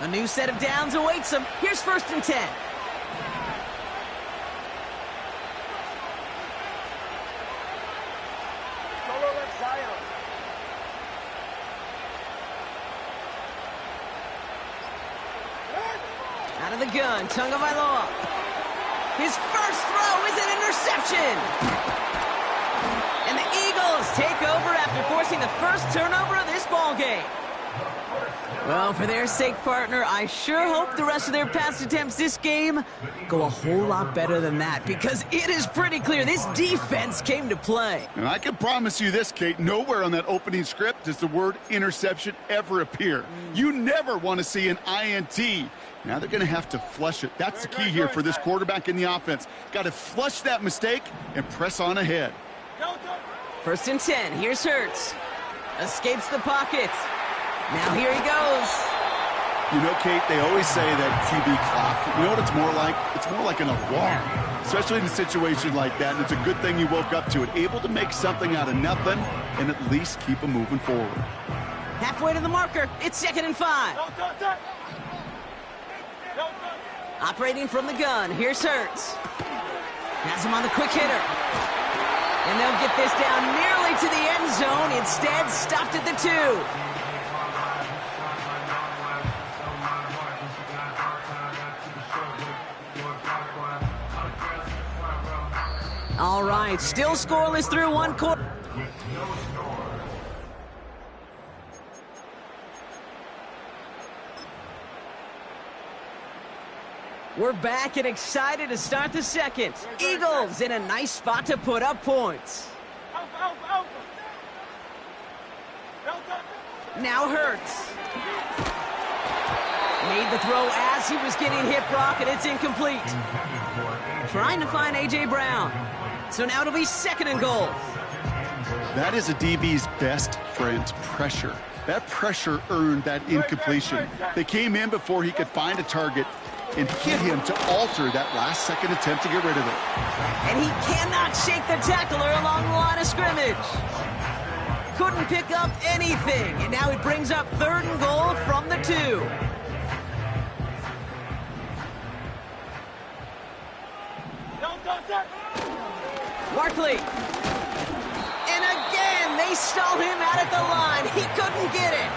A new set of downs awaits him. Here's 1st and 10. Out of the gun, Tagovailoa. His first throw is an interception. And the Eagles take over after forcing the first turnover of this ballgame. Well, for their sake, partner, I sure hope the rest of their pass attempts this game go a whole lot better than that, because it is pretty clear this defense came to play. And I can promise you this, Kate, nowhere on that opening script does the word interception ever appear. You never want to see an INT. Now they're going to have to flush it. That's the key here for this quarterback in the offense. Got to flush that mistake and press on ahead. 1st and 10. Here's Hurts. Escapes the pocket. Now here he goes. You know, Kate, they always say that QB clock. You know what it's more like? It's more like an alarm, especially in a situation like that. And it's a good thing you woke up to it, able to make something out of nothing and at least keep them moving forward. Halfway to the marker. It's 2nd and 5. Operating from the gun, here's Hurts. Has him on the quick hitter. And they'll get this down nearly to the end zone. Instead, stopped at the 2. All right, still scoreless through 1 quarter. We're back and excited to start the 2nd. Eagles in a nice spot to put up points. Now Hurts. Made the throw as he was getting hit, Brock, and it's incomplete. Trying to find A.J. Brown. So now it'll be 2nd and goal. That is a DB's best friend, pressure. That pressure earned that incompletion. They came in before he could find a target and hit him to alter that last-second attempt to get rid of it. And he cannot shake the tackler along the line of scrimmage. Couldn't pick up anything, and now he brings up 3rd and goal from the 2. Barkley. And again, they stalled him out at the line. He couldn't get it.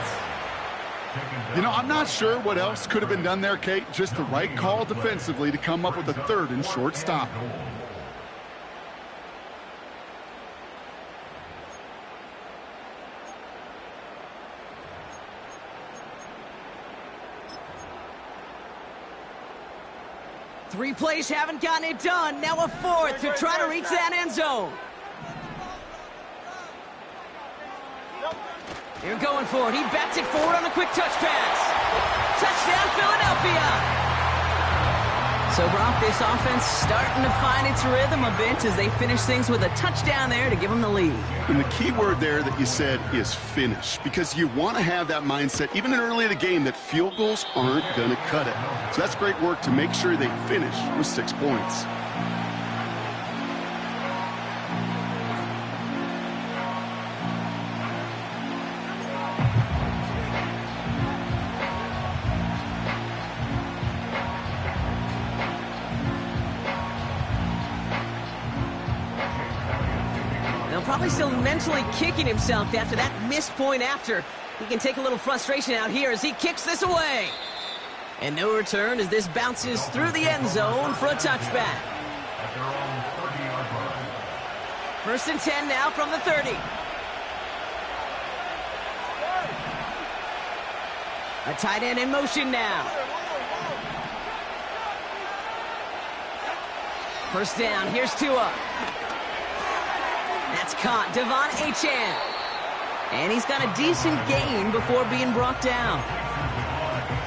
You know, I'm not sure what else could have been done there, Kate. Just the right call defensively to come up with a 3rd and short stop. Three plays haven't gotten it done. Now a 4th to try to reach that end zone. They're going for it. He bats it forward on a quick touch pass. Touchdown, Philadelphia. So, Brock, this offense starting to find its rhythm a bit as they finish things with a touchdown there to give them the lead. And the key word there that you said is finish, because you want to have that mindset, even in early in the game, that field goals aren't going to cut it. So that's great work to make sure they finish with 6 points. Probably still mentally kicking himself after that missed point after. He can take a little frustration out here as he kicks this away. And no return as this bounces through the end zone for a touchback. 1st and 10 now from the 30. A tight end in motion now. 1st down, here's Tua. That's caught, Devon Achane. And he's got a decent gain before being brought down.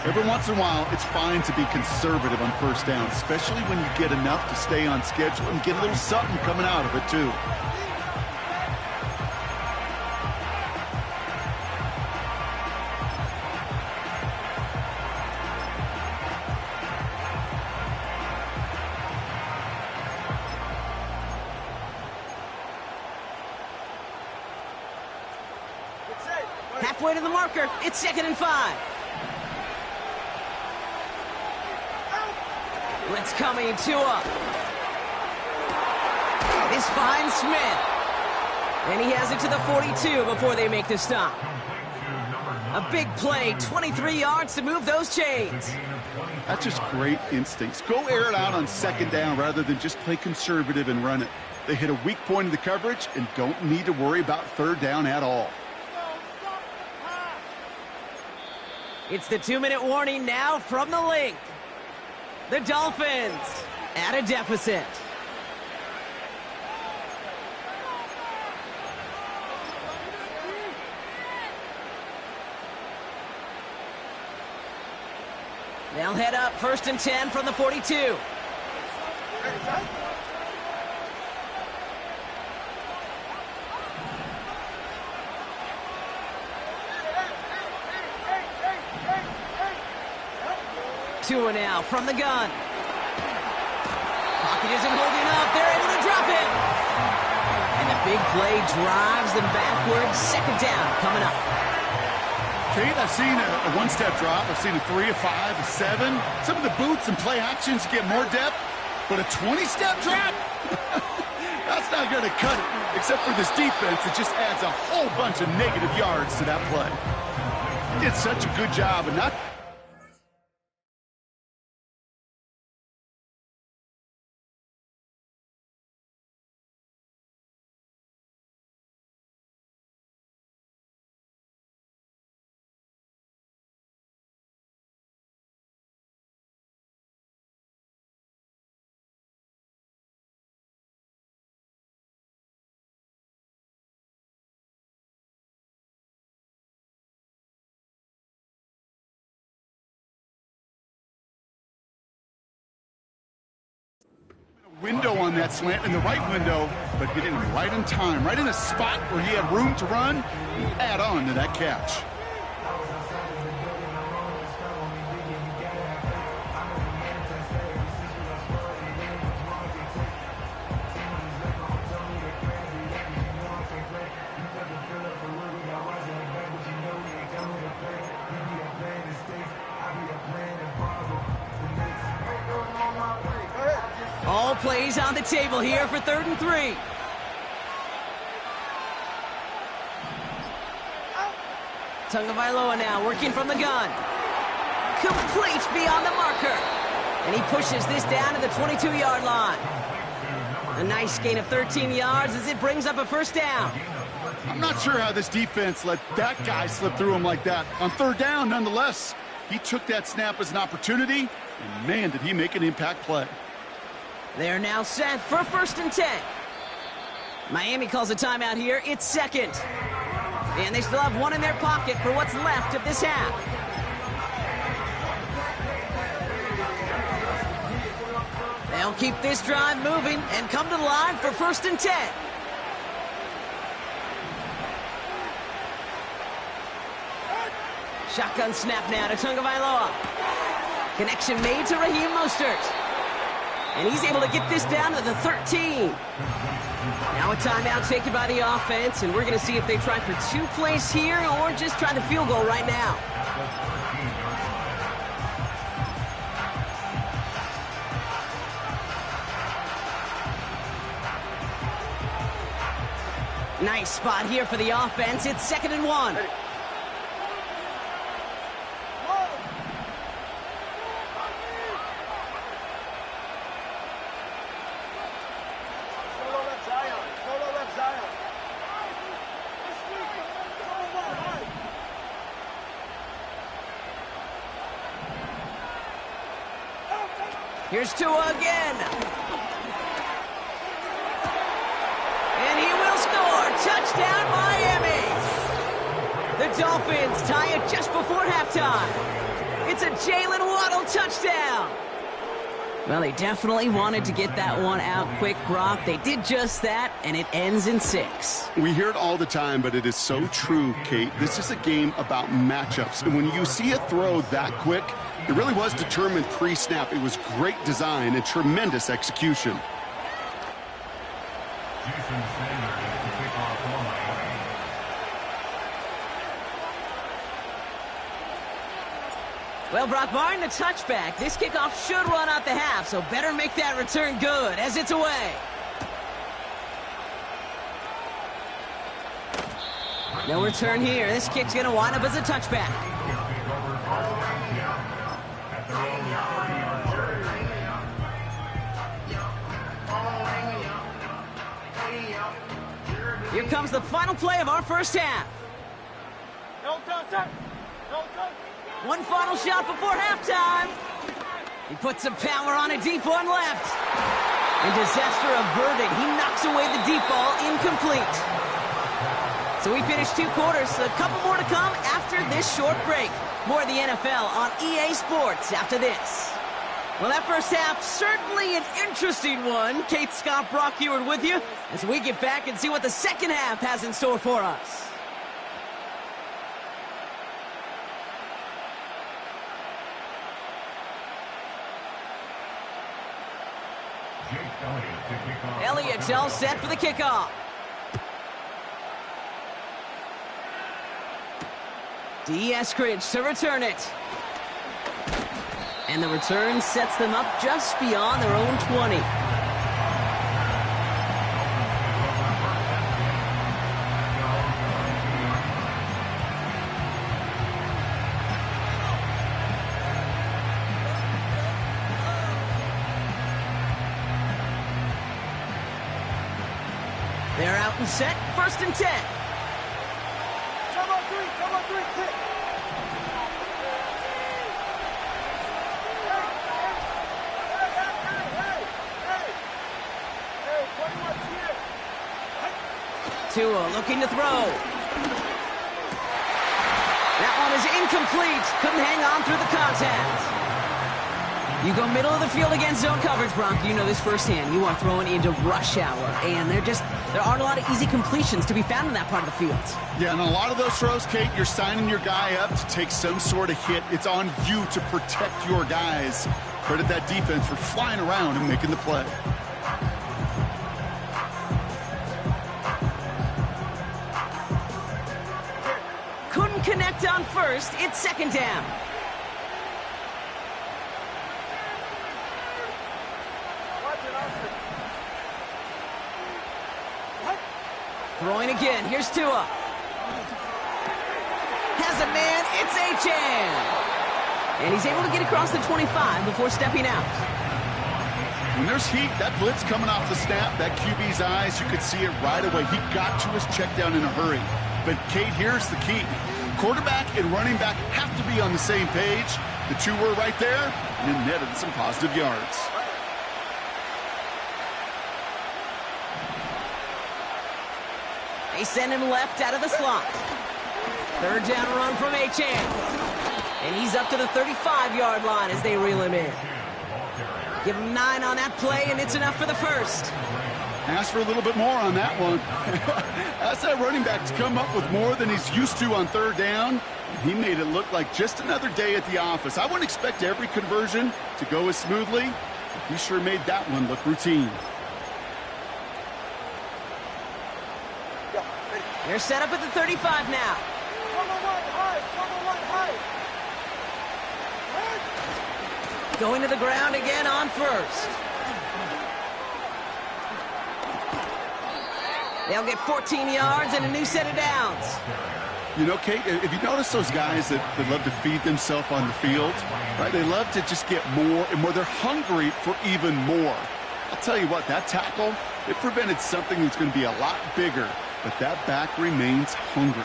Every once in a while, it's fine to be conservative on 1st down, especially when you get enough to stay on schedule and get a little something coming out of it, too. Halfway to the marker, it's 2nd and 5. Blitz coming, Tua. This finds Smith. And he has it to the 42 before they make the stop. A big play, 23 yards to move those chains. That's just great instincts. Go air it out on second down rather than just play conservative and run it. They hit a weak point in the coverage and don't need to worry about third down at all. It's the 2-minute warning now from the link. The Dolphins at a deficit. They'll head up 1st and 10 from the 42. Tua now from the gun. Pocket isn't holding up. They're able to drop it. And the big play drives them backwards. Second down coming up. Kate, I've seen a one-step drop. I've seen a 3, a 5, a 7. Some of the boots and play actions get more depth, but a 20-step drop? That's not going to cut it. Except for this defense, it just adds a whole bunch of negative yards to that play. Did such a good job of not... window on that slant in the right window, but getting right in time, right in a spot where he had room to run and add on to that catch. All plays on the table here for 3rd and 3. Tagovailoa now working from the gun. Complete beyond the marker. And he pushes this down to the 22-yard line. A nice gain of 13 yards as it brings up a 1st down. I'm not sure how this defense let that guy slip through him like that. On 3rd down, nonetheless, he took that snap as an opportunity, and man, did he make an impact play. They're now set for 1st and 10. Miami calls a timeout here. It's 2nd. And they still have one in their pocket for what's left of this half. They'll keep this drive moving and come to the line for 1st and 10. Shotgun snap now to Tagovailoa. Connection made to Raheem Mostert. And he's able to get this down to the 13. Now a timeout taken by the offense, and we're going to see if they try for 2 plays here or just try the field goal right now. Nice spot here for the offense. It's 2nd and 1. Here's Tua again. And he will score. Touchdown, Miami. The Dolphins tie it just before halftime. It's a Jalen Waddle touchdown. Well, they definitely wanted to get that one out quick, Brock. They did just that, and it ends in 6. We hear it all the time, but it is so true, Kate. This is a game about matchups. And when you see a throw that quick, it really was determined pre-snap. It was great design and tremendous execution. Well, Brock, barring the touchback, this kickoff should run out the half, so better make that return good as it's away. No return here. This kick's going to wind up as a touchback. Here comes the final play of our first half. One final shot before halftime. He puts some power on a deep one left. And disaster averted. He knocks away the deep ball, incomplete. So we finished 2 quarters. A couple more to come after this short break. More of the NFL on EA Sports after this. Well, that first half, certainly an interesting one. Kate, Scott, Brock Heward with you as we get back and see what the second half has in store for us. Elliott's all set for the kickoff. D. Eskridge to return it. And the return sets them up just beyond their own 20. They're out and set, 1st and 10. Come on, three, kick. Tua looking to throw. That one is incomplete. Couldn't hang on through the contact. You go middle of the field against zone coverage, Bronco. You know this firsthand. You are throwing into rush hour, and there aren't a lot of easy completions to be found in that part of the field. Yeah, and a lot of those throws, Kate, you're signing your guy up to take some sort of hit. It's on you to protect your guys. Credit that defense for flying around and making the play. Couldn't connect on first. It's 2nd down. Throwing again. Here's Tua. Has a man. It's Achane. And he's able to get across the 25 before stepping out. When there's heat, that blitz coming off the snap, that QB's eyes, you could see it right away. He got to his check down in a hurry. But, Kate, here's the key. Quarterback and running back have to be on the same page. The two were right there, and it netted some positive yards. They send him left out of the slot. 3rd down run from Achane. And he's up to the 35-yard line as they reel him in. Give him 9 on that play, and it's enough for the first. Ask for a little bit more on that one. Ask that running back to come up with more than he's used to on 3rd down. He made it look like just another day at the office. I wouldn't expect every conversion to go as smoothly. He sure made that one look routine. They're set up at the 35 now. Going to the ground again on 1st. They'll get 14 yards and a new set of downs. You know, Kate, if you notice those guys that love to feed themselves on the field, right? They love to just get more and more. They're hungry for even more. I'll tell you what, that tackle, it prevented something that's going to be a lot bigger. But that back remains hungry.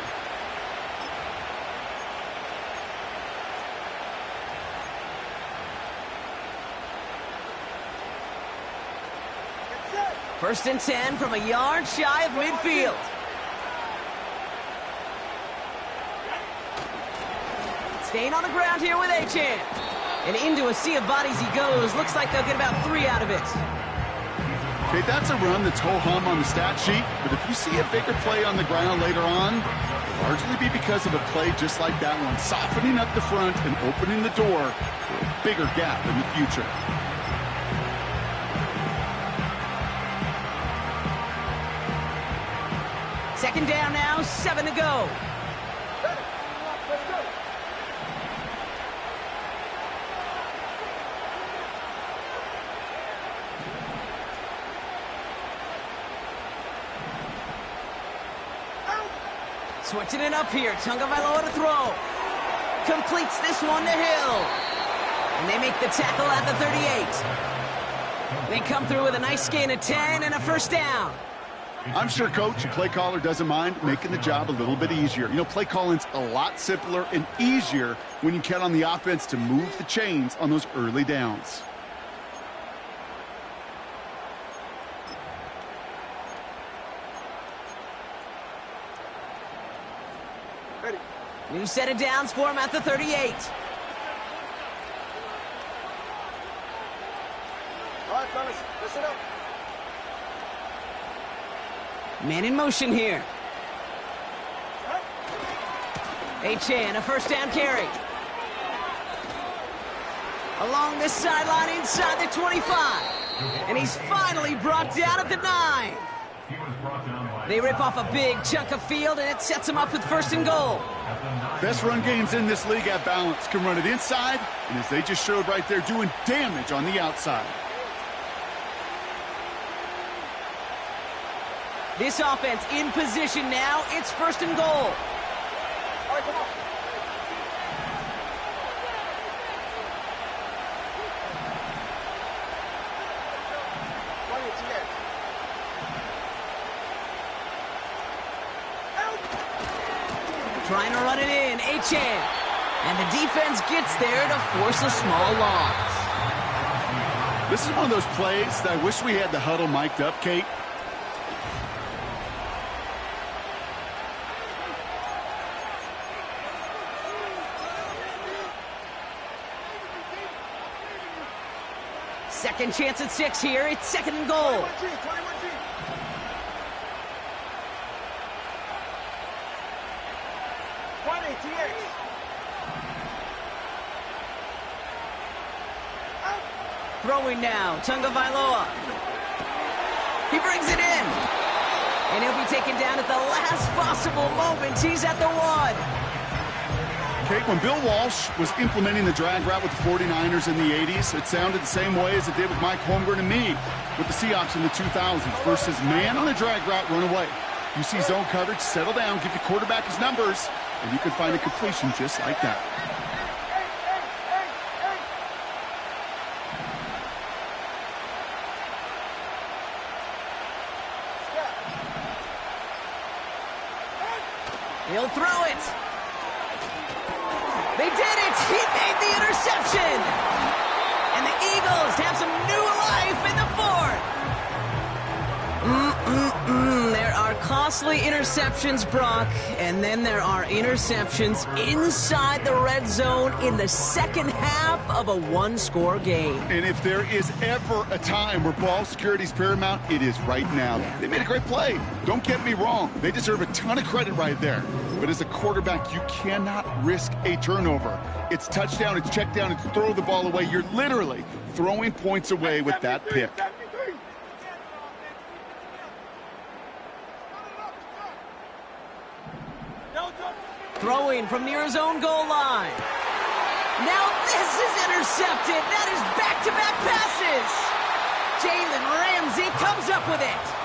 First and 10 from a yard shy of midfield. Staying on the ground here with Achane. And into a sea of bodies he goes. Looks like they'll get about 3 out of it. Okay, that's a run that's ho-hum on the stat sheet, but if you see a bigger play on the ground later on, it'll largely be because of a play just like that one, softening up the front and opening the door for a bigger gap in the future. Second down now, 7 to go. Switching it up here. Tagovailoa to throw. Completes this one to Hill. And they make the tackle at the 38. They come through with a nice gain of 10 and a first down. I'm sure coach and play caller doesn't mind making the job a little bit easier. You know, play calling's a lot simpler and easier when you count on the offense to move the chains on those early downs. Ready. New set of downs for him at the 38. All right, fellas, listen up. Man in motion here. H.A. a first down carry. Along the sideline inside the 25. And he's finally brought down at the 9. They rip off a big chunk of field, and it sets him up with first and goal. Best run games in this league at balance. Can run it inside, and as they just showed right there, doing damage on the outside. This offense in position now. It's first and goal. All right, come on. Trying to run it in. H.A. And the defense gets there to force a small loss. This is one of those plays that I wish we had the huddle mic'd up, Kate. Second chance at 6 here. It's second and goal. 21G. Throwing now. Tagovailoa. He brings it in. And he'll be taken down at the last possible moment. He's at the 1. Kate, when Bill Walsh was implementing the drag route with the 49ers in the 80s, it sounded the same way as it did with Mike Holmgren and me with the Seahawks in the 2000s. Versus man on the drag route, run away. You see zone coverage, settle down, give your quarterback his numbers, and you can find a completion just like that. He'll throw it. They did it! He made the interception! And the Eagles have some new life in the 4th. There are costly interceptions, Brock, and then there are interceptions inside the red zone in the second half of a one-score game. And if there is ever a time where ball security is paramount, it is right now. They made a great play. Don't get me wrong. They deserve a ton of credit right there. But as a quarterback, you cannot risk a turnover. It's touchdown, it's check down, it's throw the ball away. You're literally throwing points away with that pick. Throwing from near his own goal line. Now this is intercepted. That is back-to-back passes. Jalen Ramsey comes up with it.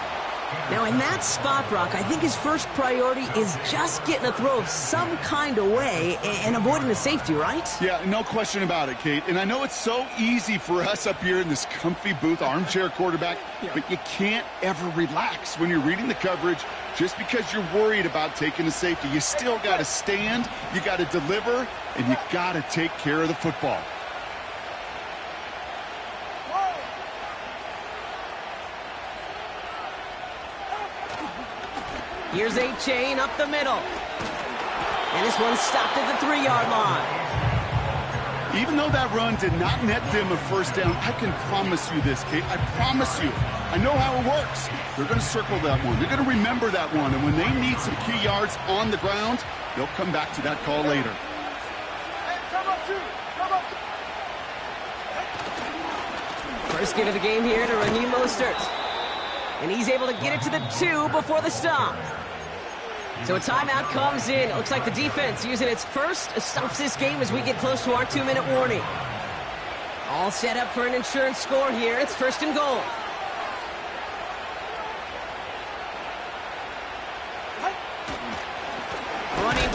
Now in that spot, Brock, I think his first priority is just getting a throw of some kind of way and avoiding the safety, right? Yeah, no question about it, Kate. And I know it's so easy for us up here in this comfy booth, armchair quarterback, but you can't ever relax when you're reading the coverage just because you're worried about taking a safety. You still got to stand, you got to deliver, and you got to take care of the football. Here's A-Chain up the middle. And this one stopped at the 3-yard line. Even though that run did not net them a first down, I can promise you this, Kate. I promise you. I know how it works. They're going to circle that one. They're going to remember that one. And when they need some key yards on the ground, they'll come back to that call later. First get of the game here to Raheem Mostert. And he's able to get it to the 2 before the stop. So a timeout comes in. It looks like the defense using its first stops this game as we get close to our 2-minute warning. All set up for an insurance score here. It's first and goal.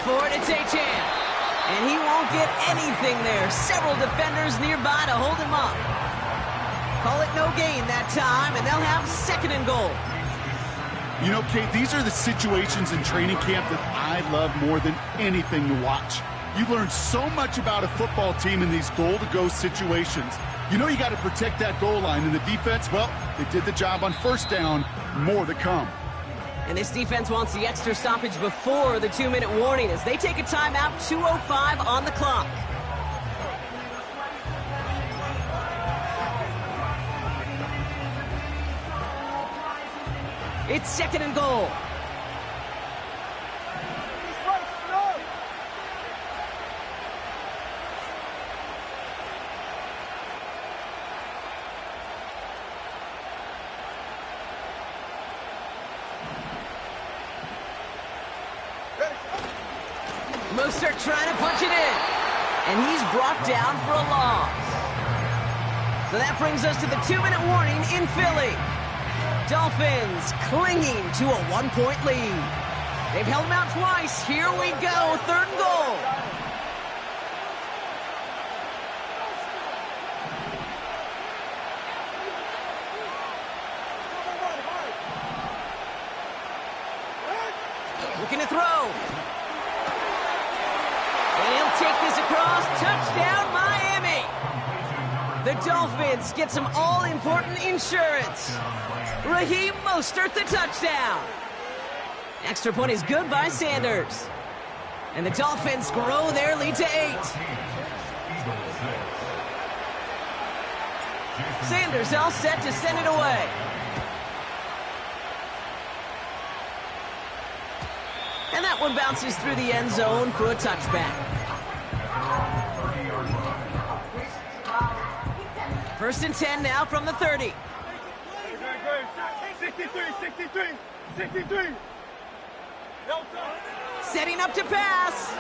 for it, it's Achan. And he won't get anything there. Several defenders nearby to hold him up. Call it no gain that time, and they'll have second and goal. You know, Kate, these are the situations in training camp that I love more than anything to watch. You learn so much about a football team in these goal-to-go situations. You know you got to protect that goal line, and the defense, well, they did the job on first down. More to come. And this defense wants the extra stoppage before the 2-minute warning as they take a timeout, 2:05 on the clock. It's second and goal. Mostert trying to punch it in. And he's brought down for a loss. So that brings us to the 2-minute warning in Philly. Dolphins clinging to a 1-point lead. They've held them out twice. Here we go, third and goal. Looking to throw. And he'll take this across. Touchdown, Miami. The Dolphins get some all-important insurance. Raheem Mostert, the touchdown. Extra point is good by Sanders. And the Dolphins grow their lead to 8. Sanders all set to send it away. And that one bounces through the end zone for a touchback. First and 10 now from the 30. 63. Setting up to pass.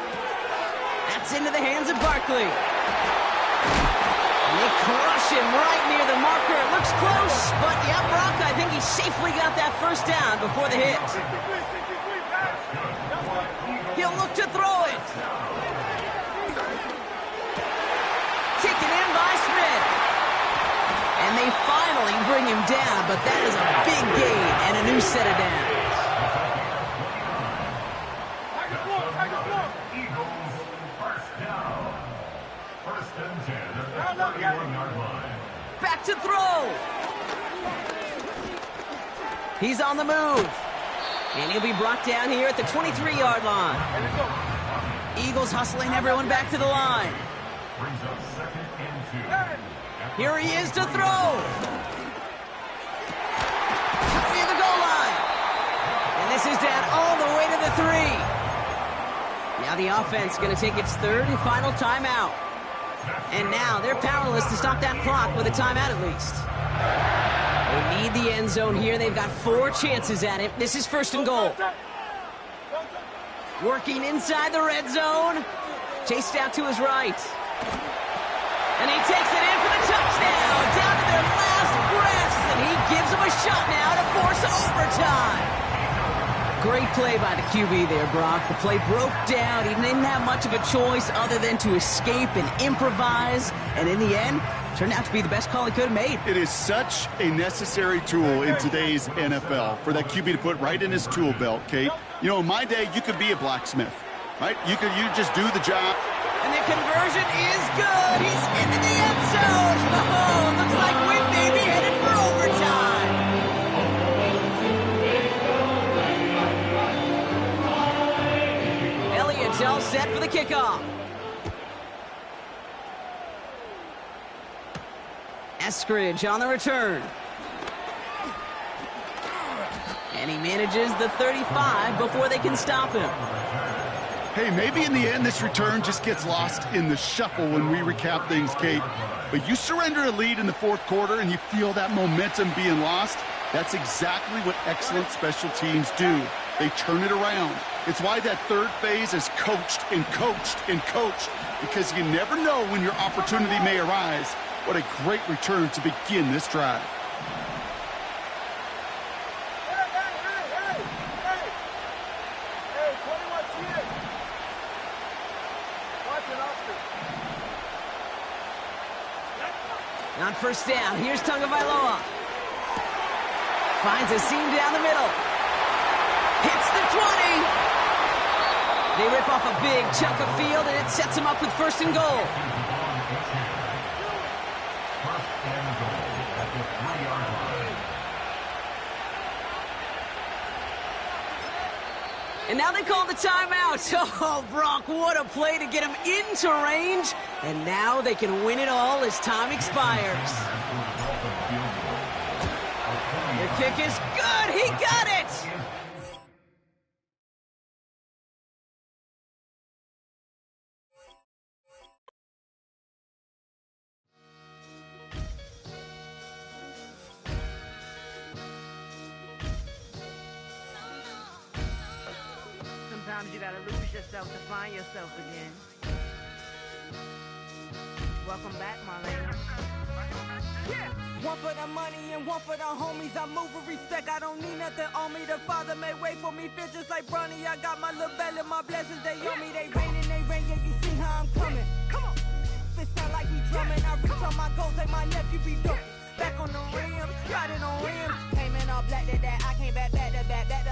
That's into the hands of Barkley. And they crush him right near the marker. It looks close, but yeah, Brock, I think he safely got that first down before the hit. He'll look to throw it. Taken in by Smith. And they finally bring him down, but that is a big gain and a new set of downs. Back to throw. He's on the move. And he'll be brought down here at the 23-yard line. Eagles hustling everyone back to the line. Here he is to throw. Near the goal line. And this is down all the way to the 3. Now the offense going to take its third and final timeout. And now they're powerless to stop that clock with a timeout at least. They need the end zone here. They've got 4 chances at it. This is first and goal. Working inside the red zone. Chased out to his right. And he takes it in for the touchdown. Down to their last breaths. And he gives them a shot now to force overtime. Great play by the QB there, Brock. The play broke down. He didn't have much of a choice other than to escape and improvise. And in the end, turned out to be the best call he could have made. It is such a necessary tool in today's NFL for that QB to put right in his tool belt, Kate. You know, in my day, you could be a blacksmith, right? You just do the job. And the conversion is good. He's into the end zone. Oh, looks like we may be headed for overtime. Elliott's all set for the kickoff. Eskridge on the return. And he manages the 35 before they can stop him. Hey, maybe in the end this return just gets lost in the shuffle when we recap things, Kate. But you surrender a lead in the fourth quarter and you feel that momentum being lost. That's exactly what excellent special teams do. They turn it around. It's why that third phase is coached and coached and coached, because you never know when your opportunity may arise. What a great return to begin this drive. On first down, here's Tagovailoa. Finds a seam down the middle. Hits the 20. They rip off a big chunk of field, and it sets them up with first and goal. And now they call the timeout. Oh, Brock, what a play to get him into range. And now they can win it all as time expires. The kick is good. He got it. Sometimes you gotta lose yourself to find yourself again. Welcome back, Marlena. Yeah. One for the money and one for the homies. I move with respect, I don't need nothing on me. The Father made way for me, bitch, just like Bronny. I got my little belly, my blessings, they on me. They rain, yeah, you see how I'm coming. Come on. It sound like he drumming. I reach on my goals like my nephew be dope. Back on the rims, riding on rims. Came in all black to that, I came back to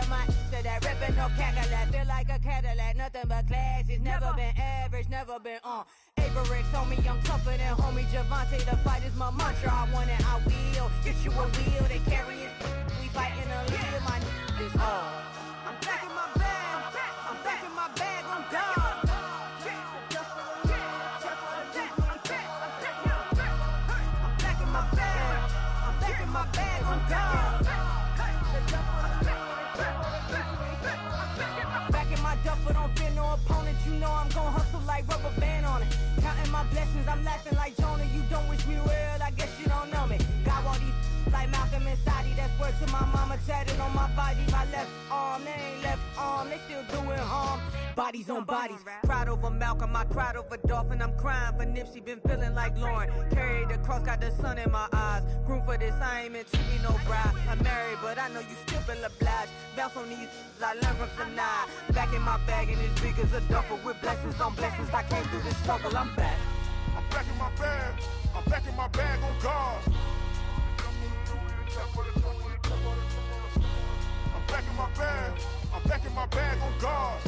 my to that ripping no Cadillac. Feel like a Cadillac, nothing but class. It's never been average, never been on. Averix on me, I'm tougher than homie Javante. The fight is my mantra, I want it, I will. Get you a wheel, they carry it. We fighting a lead, my is all. I'm back in my bag, I'm back in my bag on God. My bag on God. Back in my duffel, don't fear no opponent. You know I'm gon' hustle like rubber band on it. Counting my blessings, I'm laughing like Jonah. You don't wish me well, I guess you don't know me. Got all these like Malcolm and Sadie. That's word to my mama, tatted on my body. My left arm, they ain't left arm, they still doing harm. Bodies on bodies, cried over Malcolm, I cried over Dolphin. I'm crying for Nipsey, been feeling like Lauren. Carried the cross, got the sun in my eyes. Groom for this, I ain't meant to be no bride. I'm married, but I know you still feel obliged. Bounce on these, I learned from Sanaa. Back in my bag, and it's big as a duffel. With blessings on blessings, I came through this struggle, I'm back. I'm back in my bag, I'm back in my bag on God. I'm back in my bag, I'm back in my bag on God.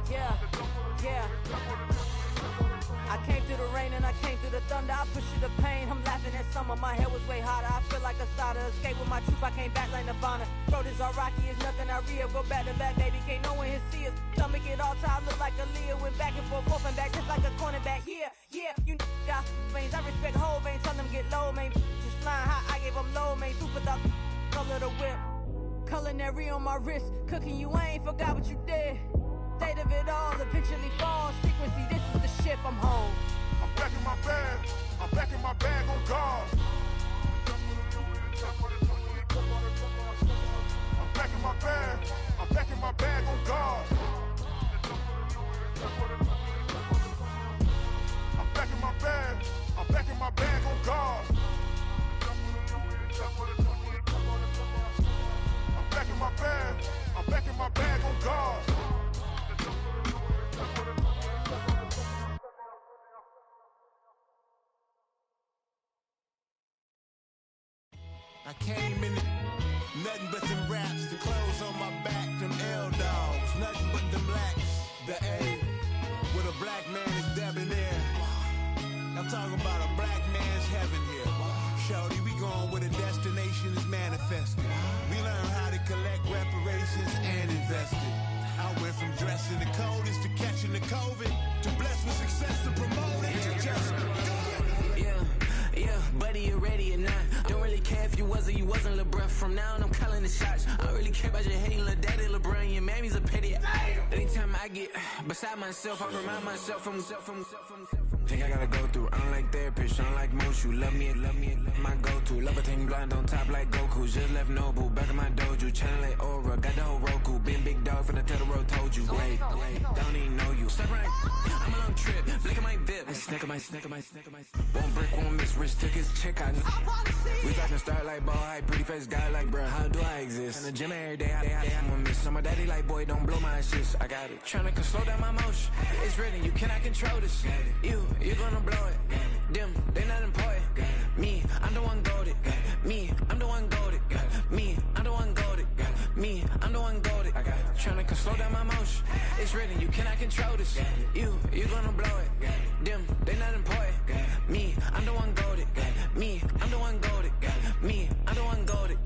Yeah, yeah. I came through the rain and I came through the thunder. I pushed through the pain, I'm laughing at summer. My head was way hotter, I feel like a solder. Escape with my truth, I came back like Nirvana. Throat is all rocky, it's nothing I real. Go back to back, baby, can't no one here see us. Stomach it all tied, look like a Leah. Went back and forth and back, just like a cornerback. Yeah, yeah, you got veins. I respect whole veins, tell them get low, man. Just flying high, I gave them low, man. Super the color of the whip. Culinary on my wrist, cooking you, I ain't forgot what you did. State of it all, eventually falls. Frequency, this is the ship, I'm home. I'm back in my bag, I'm back in my bag on God. I'm back in my bag, I'm back in my bag on God. I'm back in my bag, I'm back in my bag on God. I'm back in my bag, I'm back in my bag on God. I came in nothing but them raps, the clothes on my back, them L-dogs, nothing but them blacks, the A, with a black man is debonair. I'm talking about a black man's heaven here. Shorty, we going where the destination is manifested. We learn how to collect reparations and invest it. I went from dressing the coldest to catching the COVID, to blessed with success to promote it, to just do it. Yeah, buddy, you ready or not? Don't really care if you was or you wasn't LeBron. From now on, I'm calling the shots. I don't really care about your hating little daddy LeBron. Your mammy's a petty. Anytime I get beside myself, I remind myself from think I gotta go through. I don't like therapists, I don't like most. You love me, my go-to. Love a thing blind on top like Goku. Just left Noble, back in my dojo. Channel like Aura, got the whole Roku. Been big dog from the Tether Road, told you. Wait, don't even know you. Step right, I'm a long trip. Blick at my VIP. Snack of my. One brick, one miss. Rich took his check out. We talking start like ball hype. Pretty face guy like, bruh, how do I exist? In the gym every day, I'm a miss. So my daddy like, boy, don't blow my assist. I got it. Tryna slow down my motion. It's written, you cannot control this. You gonna blow it. Them, they not important. Me, I'm the one goaded. Me, I'm the one goaded. Me, I'm the one goaded. Me, I'm the one goaded. Tryna slow down my motion. It's written, you cannot control this. You gonna blow it. Them, they not important. Me, I'm the one goaded. Me, I'm the one goaded. Me, I'm the one goaded.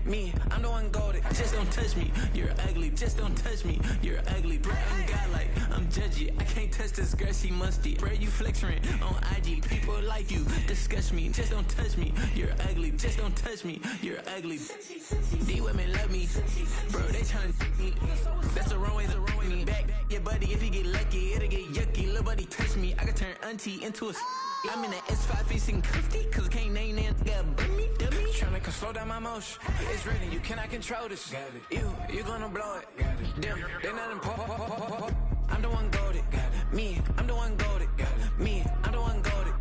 Me, I'm the one goaded. Just don't touch me, you're ugly. Just don't touch me, you're ugly. Bro, I'm godlike, I'm judgy. I can't touch this girl, she musty. Bro, you flexing on IG. People like you disgust me. Just don't touch me, you're ugly. Just don't touch me, you're ugly. These women love me, bro, they tryna me. That's the wrong way, the wrong way. Back your buddy, if he get lucky, it'll get yucky. Little buddy touch me, I can turn auntie into a I'm in the S5 facing comfy, cause I can't name that got me, dummy. Tryna slow down my motion. It's written, you cannot control this. You gonna blow it. Them, they not important. I'm the one goaded. Me, I'm the one goaded. Me, I'm the one goaded.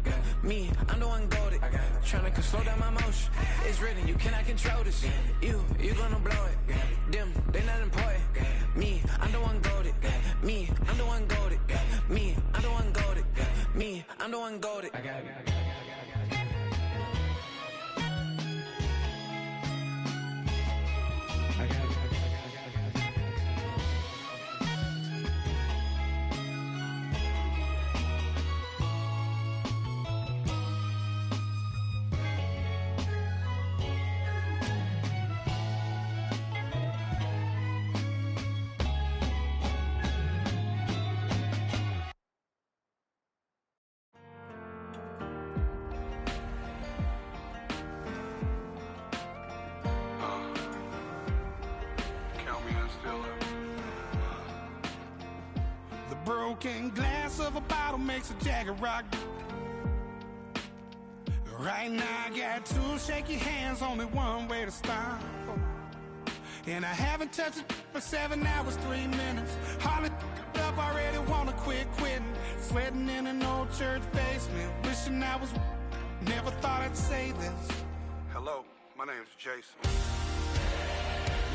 Me, I'm the one goaded. Tryna slow down my motion. It's written, you cannot control this. You gonna blow it. Them, they not important. Me, I'm the one goaded. Me, I'm the one goaded. Me, I'm the one goaded. Me, I'm the one goaded. Broken glass of a bottle makes a Jagger rock. Right now I got two shaky hands, only one way to stop. And I haven't touched it for 7 hours, 3 minutes. Hardly up, already wanna quit quitting. Sweating in an old church basement, wishing I was. Never thought I'd say this. Hello, my name's Jason.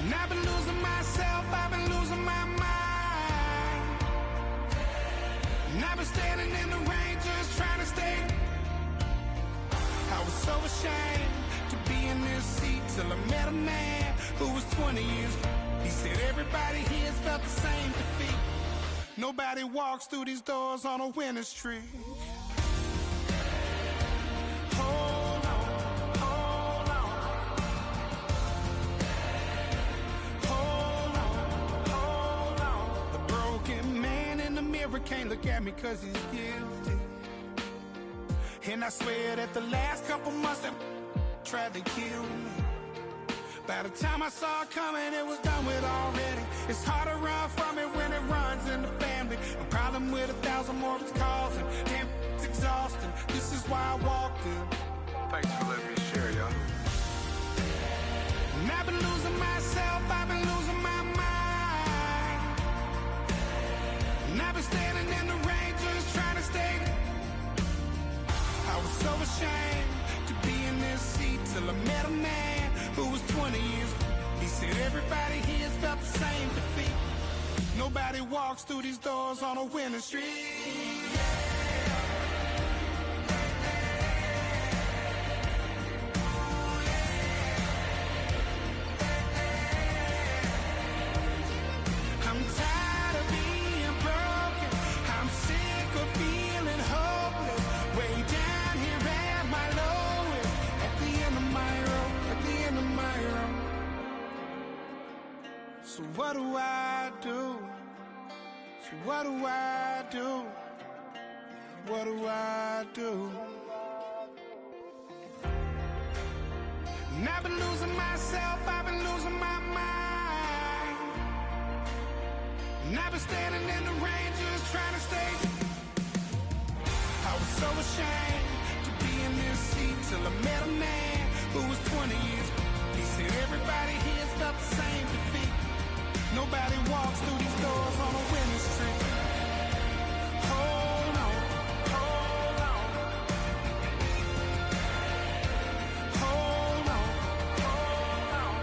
And I've been losing myself, I've been losing my mind. And I've been standing in the rain just trying to stay. I was so ashamed to be in this seat till I met a man who was 20 years. He said everybody here's felt the same defeat. Nobody walks through these doors on a winning streak. Hold on, hold on. Hold on, hold on. The broken man in the mirror can't look at me cause he's guilty. And I swear that the last couple months that tried to kill me. By the time I saw it coming, it was done with already. It's hard to run from it when it runs in the family. A problem with 1,000 more it's causing. Damn, it's exhausting. This is why I walked in. Thanks for letting me share, y'all. And I've been losing myself, I've been losing my mind. And I've been standing in the rain just trying to stay. I was so ashamed to be in this seat till I met a man who was 20 years. He said everybody here's felt the same defeat. Nobody walks through these doors on a winning streak. I'm tired of being broken. I'm sick of feeling hopeless. Way down here at my lowest. At the end of my road. At the end of my road. So what do I do? So what do I do? What do I do? And I've been losing myself, I've been losing my mind. And I've been standing in the rain just trying to stay. I was so ashamed to be in this seat till I met a man who was 20 years. He said everybody here's felt the same defeat. Nobody walks through these doors on a winning streak. Hold on, hold on. Hold on, hold on.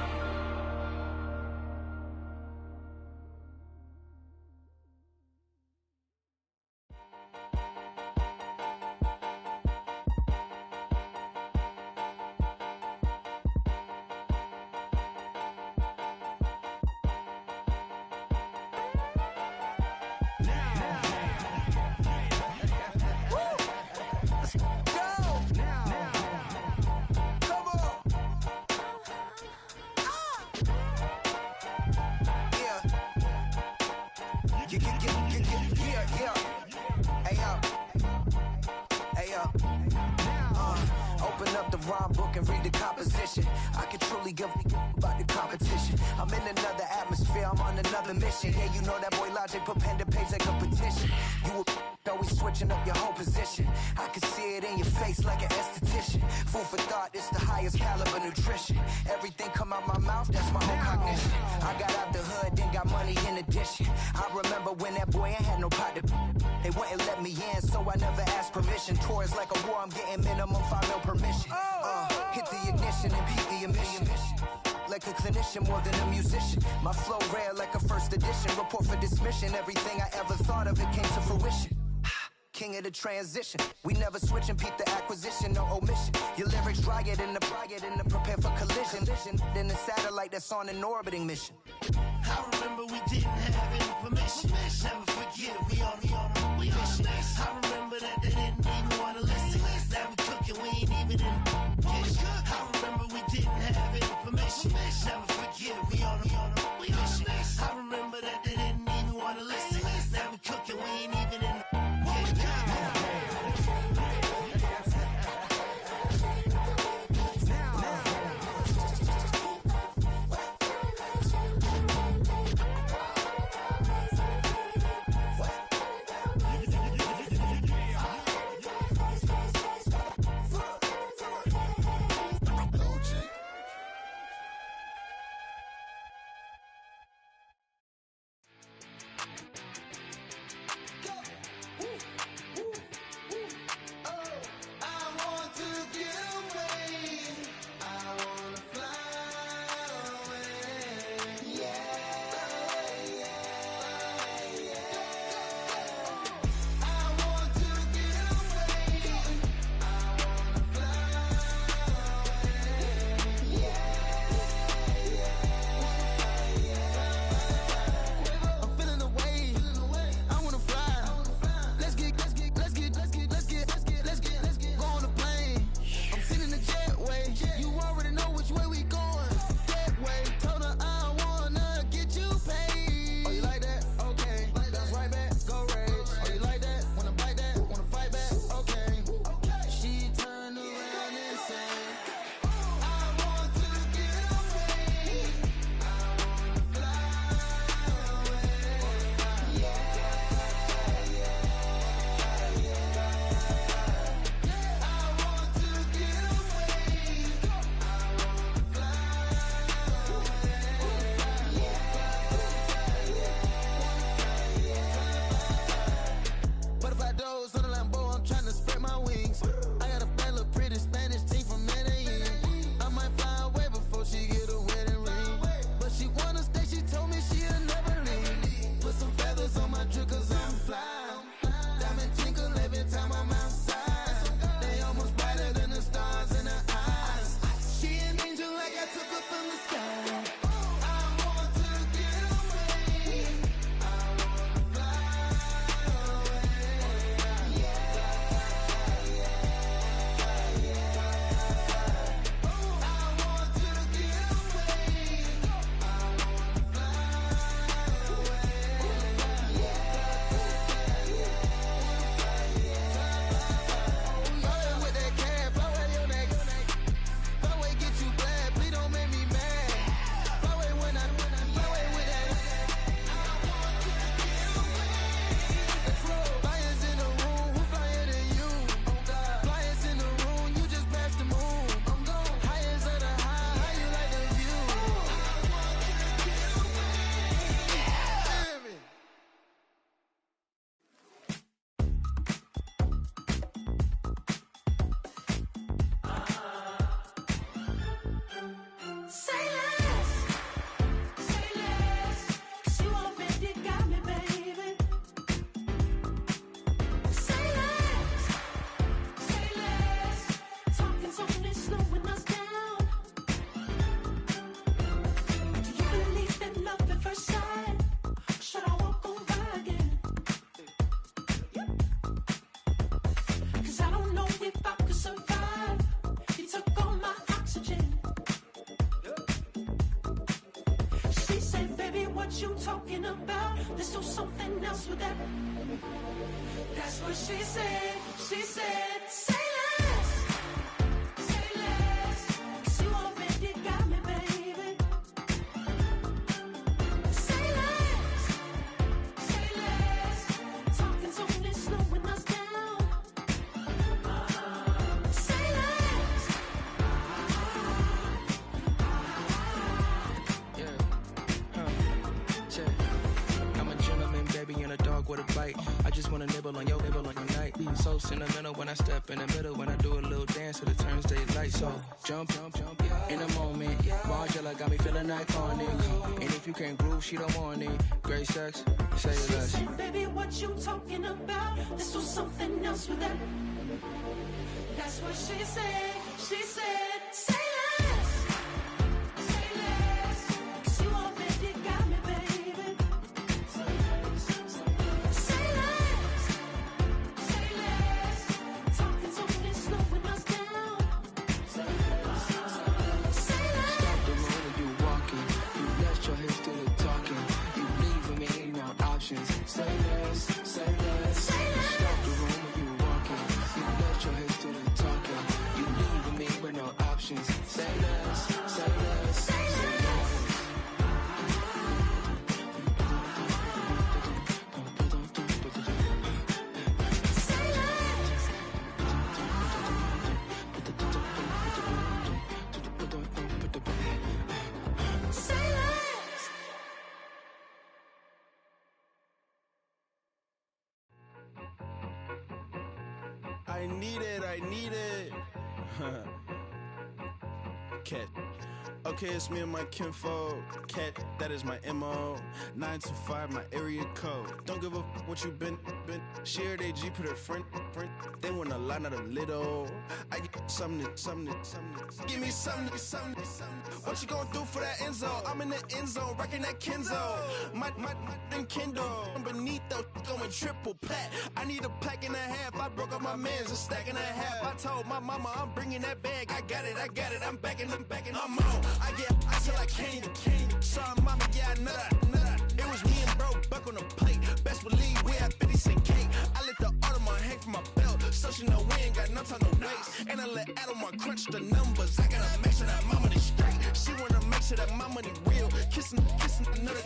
Open up the rhyme book and read the composition. I can truly give about the competition. I'm in another atmosphere, I'm on another mission. Yeah, you know that boy Logic put pen to page like a petition. You always switching up your whole position. I can see it in your face like an esthetician. Food for thought, it's the highest caliber nutrition. Everything come out my mouth, that's my own cognition. I got out the hood, then got money in addition. I remember when that boy ain't had no pot to. They wouldn't let me in, so I never asked permission. Tours like a war, I'm getting minimum 5 mil permission. Hit the ignition and peak the emission. Like a clinician more than a musician. My flow rare like a first edition. Report for dismission. Everything I ever thought of, it came to fruition. King of the transition. We never switch and peep the acquisition, no omission. Your lyrics dry it in the prepare for collision. Then the satellite that's on an orbiting mission. I remember we didn't have any permission. Never forget, we on a mission. I remember that they didn't even want to listen. Now we cooking, we ain't even in the kitchen. I remember we didn't have any permission. Never forget, we on a mission. I remember that they didn't even want to listen. Now we cooking, we ain't even in the what you talking about. Let's do something else else with that. That's what she said. She said, say less. Say less. 'Cause you already got me, baby. Say less. Say less. Talking's only slowing us down. Say less. I'm a gentleman, baby, and a dog with a bite. I just wanna nibble on your night. So sentimental when I step in the middle. When I do a little dance till it turns daylight. So jump, in a moment. Margella got me feeling iconic. And if you can't groove, she don't want it. Great sex, say She less. said, baby, what you talking about? Let's do something else with that. That's what she said. She said, say less. Say less. 'Cause you already got me, baby. Say less. Say less. Talking's only slowing us down. Say less. Say less. Stop the road when you walking. You let your hips do the talking. You leaving me ain't no options. Say less, say less. Say less. Stop the road when you walking. You let your hips do the talking. You leaving me with no options. Say less, say less, say less. Say less. I need it. Cat. Okay, it's me and my kinfolk. Cat, that is my MO. 925, my area code. Don't give a what you been. Shared AG, put her friend. They want a lot, not a little. I get something. Give me something. What you gonna do for that end zone? I'm in the end zone, rocking that Kenzo. My Kindle. I'm beneath though, going triple plat. I need a pack and a half. I broke up my mans, a stack and a half. I told my mama I'm bringing that bag. I got it. I'm backing, I'm on. I till I can't. Sorry, mama, yeah, I nut. It was me and bro, buck on the plate. Best believe we had 50 cent cake. I let the Audemars hang from my belt, so she know we ain't got no time to waste. And I let Adelmar crunch the numbers. I gotta make sure that my money straight. She wanna make sure that my money real. Kissing another.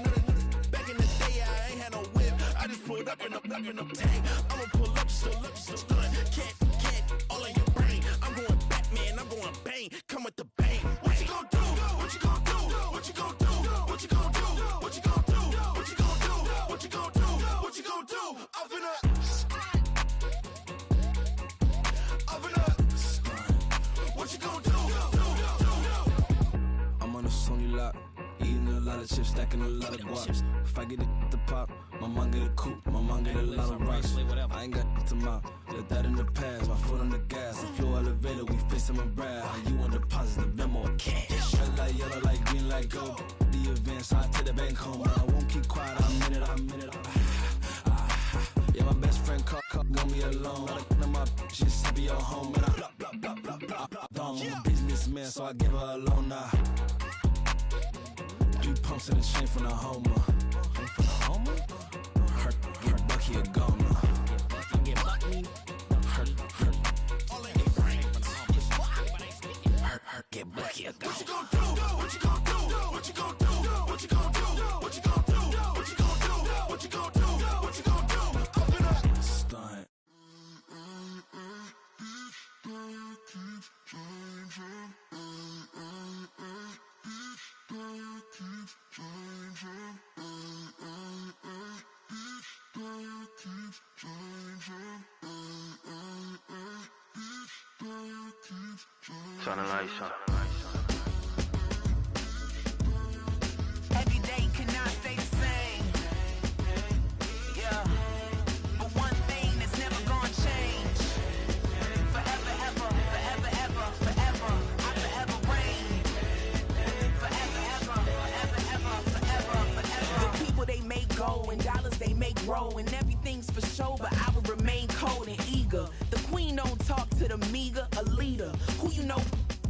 Back in the day, I ain't had no whip. I just pulled up in the tank. I'ma pull up, just stun. Cat, all in your brain. I'm going Batman, I'm going bang. Come with the bang. What you gon' do? What you gon' do? What you gon' do? What you gon' do? What you gon' do? What you gon' do? What you gon' do? What you gon' do? I'm finna. What you gon' do? I'm on a Sony lot, eating a lot of chips, stacking a lot of guap. If I get it the pop, my mom get a coupe, my mom get a lot of rice. I ain't got to mouth, let that in the past. My foot on the gas, I'm flow elevator, we facing my brad. How you on deposit the Venmo cash? Red light, yellow light, green light, go. The events, I take the bank home, but I won't keep quiet. I'm in it. Yeah, my best friend call want me alone. None of my bitches be your home, and I'm a businessman, so I give her a loan now. 3 pumps in the chain from the Homer. Her Bucky a goner. Her get Bucky a goner. What you gon' do? What you gon' do? What you gon' do? What you gon' do? What you gon' do? What you gon' do? What you gon' do? What you gon' do? Open up. Stunt. Turn the lights on. Every day cannot stay the same. Yeah. But one thing that's never gonna change. Forever, ever. I forever reign. Forever, ever. The people they make go and dollars they make grow and everything's for show, but I will remain cold and eager. The queen don't talk to the meager, a leader who you know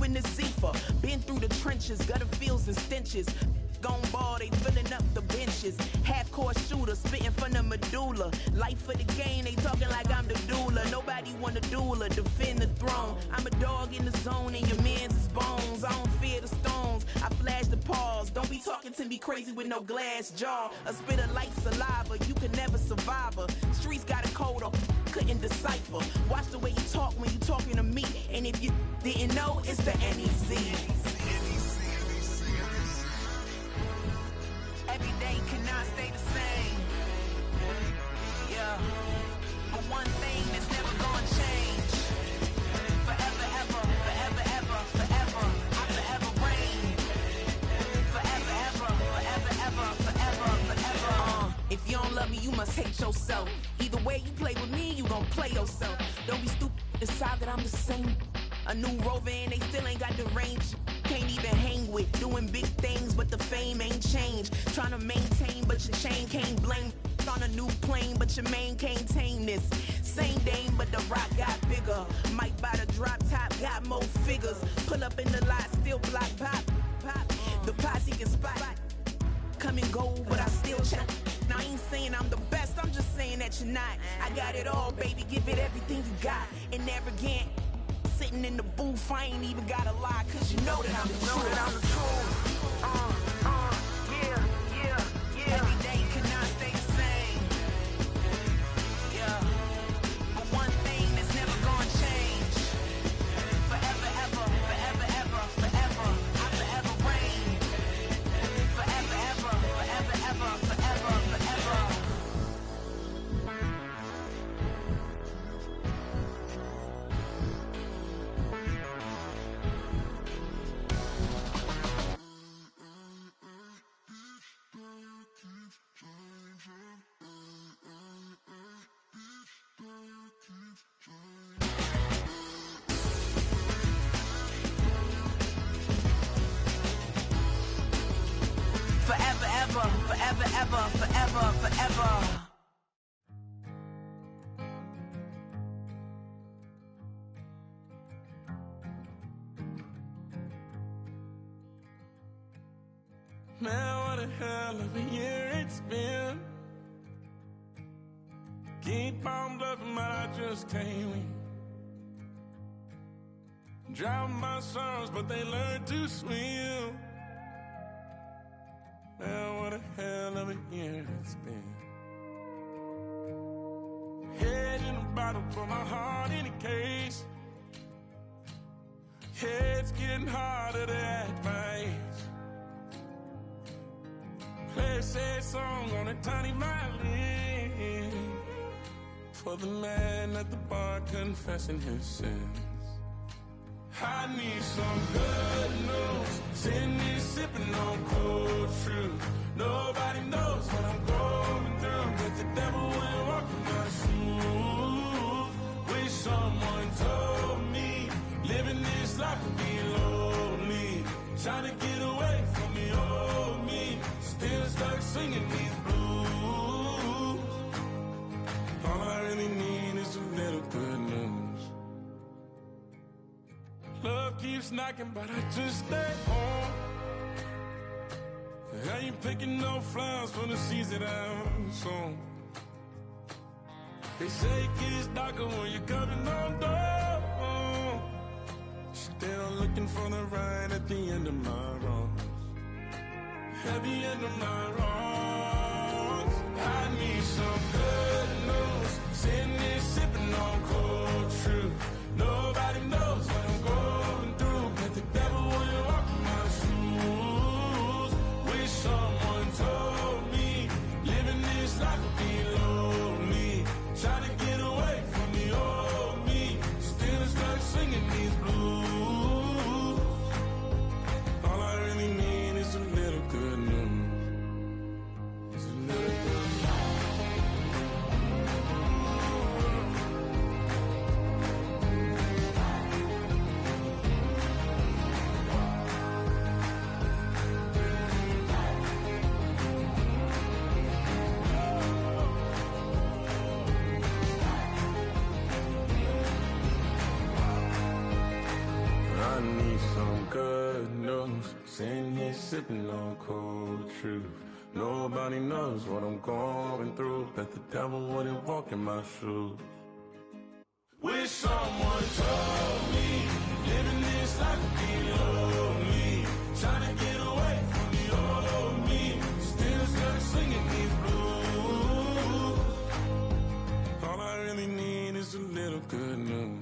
in the Zephyr. Been through the trenches, gutter fields and stenches. gon' ball, they filling up the benches. Half-court shooter, spitting from the medulla. Life for the game, they talking like I'm the doula. Nobody wanna duel or defend the throne. I'm a dog in the zone and your man's is bones. I don't fear the stones, I flash the paws. Don't be talking to me crazy with no glass jaw. A spit of light saliva, you can never survive her. Streets got a code up, couldn't decipher. Watch the way you talk when you talking to me. And if you didn't know, it's the NEC. Every day cannot stay the same. Yeah. But one thing that's never gonna change. Forever, ever, forever, ever, forever. I forever reign. Forever, ever, forever, ever, forever, forever. If you don't love me, you must hate yourself. Either way you play with me, you gon' play yourself. Don't be stupid, decide that I'm the same. A new Rover and they still ain't got the range. Can't even hang with, doing big things, but the fame ain't changed. Trying to maintain, but your chain can't blame. On a new plane, but your main can't tame this. Same dame, but the rock got bigger. Might buy the drop top, got more figures. Pull up in the lot, still block pop, pop. The posse can spot. Come and go, but I still check. Now I ain't saying I'm the best, I'm just saying that you're not. I got it all, baby, give it everything you got. And arrogant, sitting in the booth, I ain't even gotta lie, cause you know that I'm the truth. Yeah, yeah, yeah. Every day cannot stay the same. Yeah. But one thing that's never gonna change. Forever, ever, forever, ever, forever. I forever reign. Forever, ever, forever, ever, forever, forever. Forever, ever, forever, ever, forever, forever. Man, what a hell of a year it's been. Keep on bluffing, but I just can't win. Drown my sons, but they learn to swim. Man, what a hell of a year it's been. Head in a bottle for my heart in a case. Head's getting harder to act my age. Play a sad song on a tiny violin for the man at the bar confessing his sins. I need some good news. Sitting here sipping on cold truth. Nobody knows what I'm going through, but the devil will walk in my shoes. Wish someone told me living this life would be lonely. Trying to get away from the old me. Still stuck singing these blues. All I really need is a little good news. Love keeps knocking, but I just stay home. I ain't picking no flowers for the seeds that I'm sown. They say it gets darker when you're coming on door. Still looking for the right at the end of my wrongs. At the end of my wrongs, I need some good news. Sitting here sipping on cold truth. Nobody knows what I'm going through, but the devil will walk in my shoes. Wish someone told me living this life would be lonely. Trying to get away from the old me. Still stuck singing these blues. All I really need is a little good news. It's a little good news. I need some good news. news. Sitting here sipping on cold truth. Nobody knows what I'm going through. Bet the devil wouldn't walk in my shoes. Wish someone told me living this life would be lonely. Trying to get away from the old me. Still stuck singing these blues. All I really need is a little good news.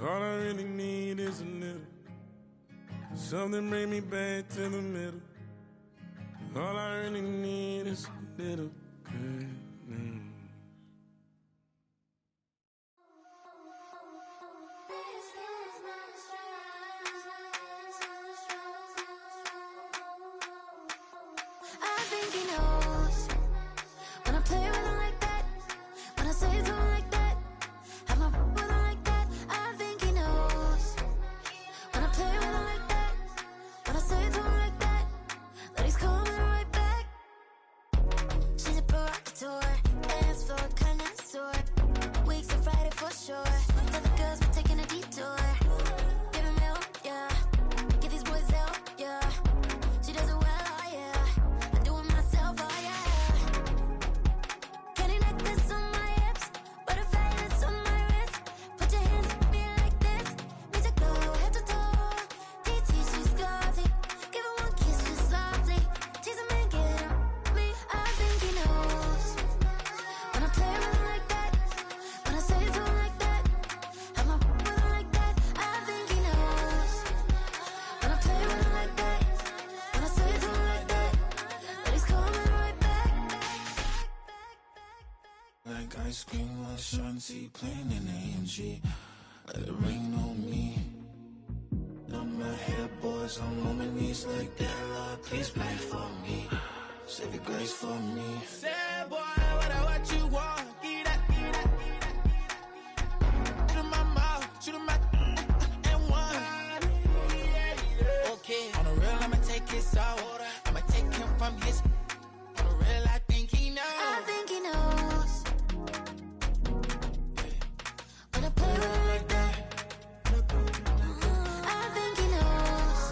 All I really need is a little. Something bring me back to the middle. All I really need is a little good news. I think he knows when I play with him like that, when I say to him like that, have my with him like that. I think he knows when I play with him like that, when I say to him like that, that he's coming right back. She's a provocateur, dance floor connoisseur, weeks of Friday for sure. Tell the girls we're taking a detour. Give him help, yeah. Get these boys help, yeah. She does it well, oh yeah. I do it myself, oh yeah. Candy necklace on my hips, butterflies on my wrist. Put your hands on me like this. Need to go head to toe. DT, she's gauzy. Give her one kiss just softly. Tease him and get him me. I think he knows when I play with him like that, when I say to him like that, have my with him like that. I think he knows when I play with him like that, when I say to him like that, that he's coming right back. Like ice cream on Shanty, playing in AMG. Let it rain on me. On my head, boys, I'm on my knees like that. Lord, please pray for me. Save your grace for me. Say, boy, what you want? Get that, get that, get that. Shoot in my mouth, shoot in my and one. Okay, on the real, I'ma take his soul. I'ma take him from his. On the real, I think he knows. I think he knows when I play with him like that. I think he knows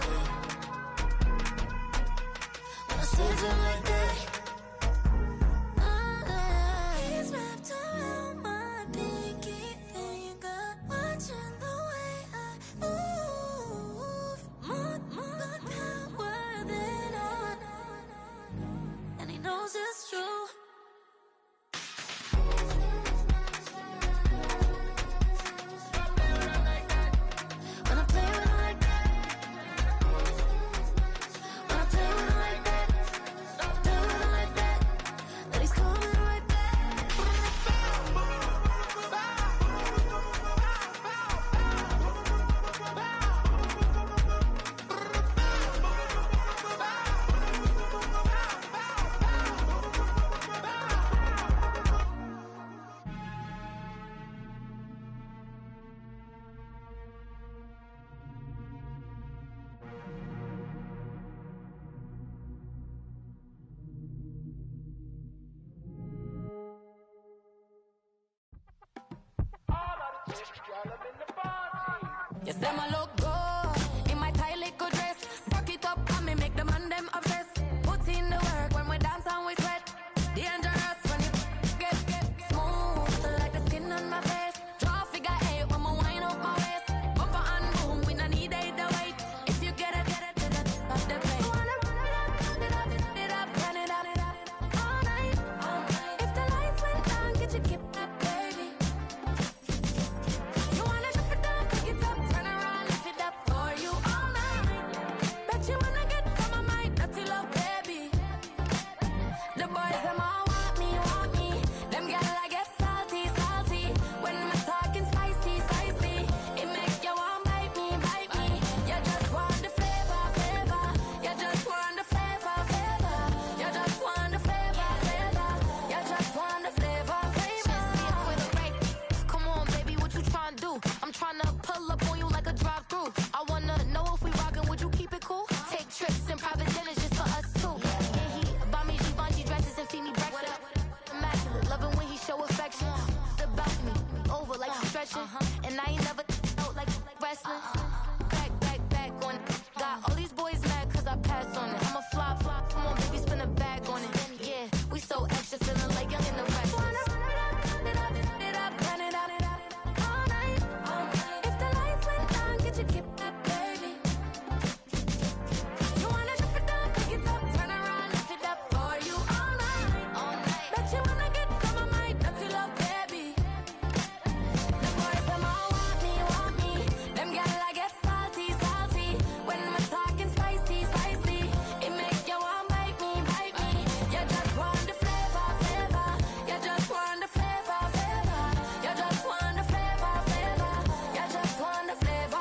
when I say to him like that. He's wrapped around my pinky finger, watching the way I move. More power than on, and he knows it's true. When I play with him like that, when I play with him like that, play with him like that, that he's coming right back. You say my look good in my tight little dress. Fuck it up and me make the man them obsessed. Put in the work when we dance and we sweat. Dangerous when you get smooth like the skin on my face. Draw figure eight when I wind up my waist. Bumper and boom, we no need either wait. If you get it, off the plate. You wanna run it up, run it up, all night. If the lights went down, get your kip up, baby. You wanna drop it down, pick it up, turn around, lift it up for you all night. Bet you wanna get some of my dirty love, baby. The boys them all want me. Them girl I get salty. When I'm talking spicy. It make you want bite me. You just want the flavor. You just want the flavor. You just want the flavor. You just want the flavor. With a right. Come on, baby, what you tryna do? I'm tryna pull up on you like a drive-through. I wanna know if we rockin', would you keep it cool? Take trips and private dinners just for us two. Yeah, he buy me Givenchy dresses and feed me breakfast. Immaculate, loving when he show affection. About me, over like stretching. And I ain't never out like wrestling. Back, Got all these boys mad cause I pass on it. I'm a flop, come on baby, spin a bag on it. Yeah, we so extra, feeling like young in the West. Run it up, run it up, all night. If the lights went down, get your gift up, baby. You wanna drop it down, pick it up, turn around, lift it up for you all night. Bet you wanna get some of my dirty love, baby. The boys, them all want me. Them gyal I get salty. When I'm talking spicy. It make you want bite me. You just want the flavor. You just want the flavor. You just want the flavor. You just want the flavor.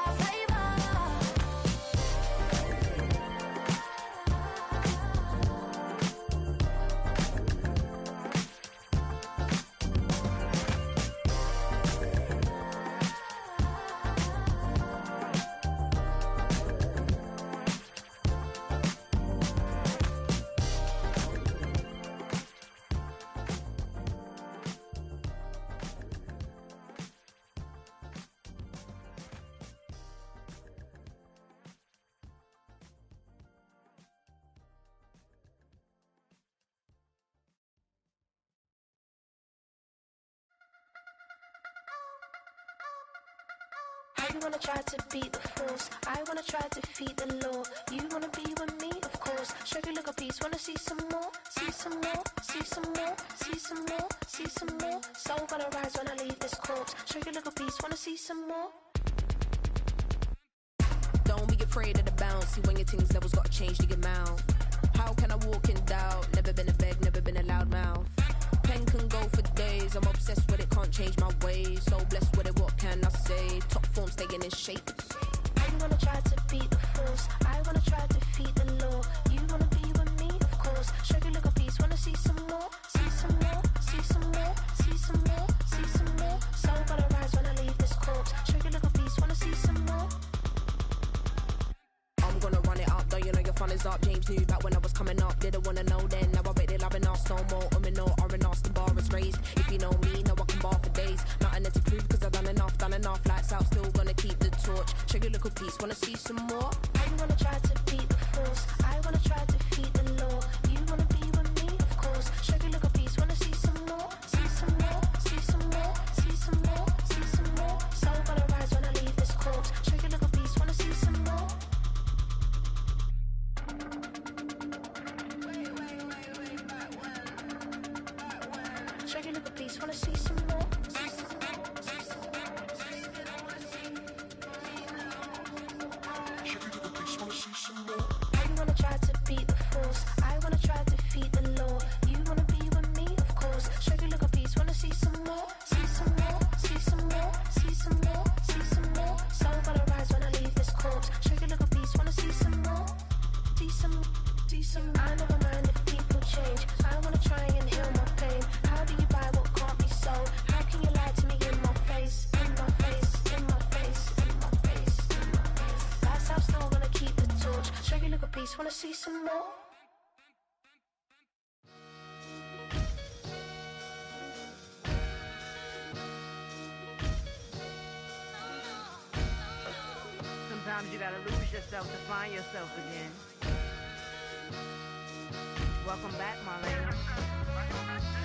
You wanna try to beat the force, I wanna try to defeat the law. You wanna be with me, of course. Show you look a piece, wanna see some more, see some more, see some more, see some more, see some more. Soul gonna rise when I leave this corpse. Show you look a piece, wanna see some more. Don't be afraid of the bounce. See when your things levels gotta change to your mouth. How can I walk in doubt? Never been a beg, never been a loud mouth. Pen can go for days. I'm obsessed with it, can't change my ways. So blessed with it, what can I say? Top form staying in shape. You wanna try to beat the force, I wanna try to defeat the law. You wanna be with me, of course. Show you look a piece, wanna see some more, see some more, see some more, see some more, see some more. Soul gonna rise when I leave this corpse. Show you look a piece, wanna see some more. I'm gonna run it up, though you know your fun is up. James knew back when I was coming up, didn't wanna know then. Now I bet they're loving us no more. No R&R, the bar is raised. If you know me, know I can bar for days. Nothing to prove cause I've done enough. Lights out, still gonna keep the torch. Show you a little piece, wanna see some more? You wanna try to beat the force, I wanna try to defeat the law. You wanna be with me, of course. Show you a little piece, wanna see some more, see some more, see some more, see some more, see some more. Soul gonna rise when I leave this corpse. Show you a little piece, wanna see some more. Show you a little piece, wanna see some more. You wanna try to beat the force, I wanna try to defeat the law. You wanna be with me, of course. Show you a little piece, wanna see some more, see some more, see some more, see some more, see some more. Soul gonna rise when I leave this corpse. Show you a little piece, wanna see some more, see some. I never mind if people change. I wanna try and heal my pain. How do you buy what can't be sold? How can you lie to me in my face, in my face, in my face, in my face, in my face? That's how I'm still gonna keep the torch. Show you a little piece, wanna see some more? Sometimes you gotta lose yourself to find yourself again. Welcome back, my lady.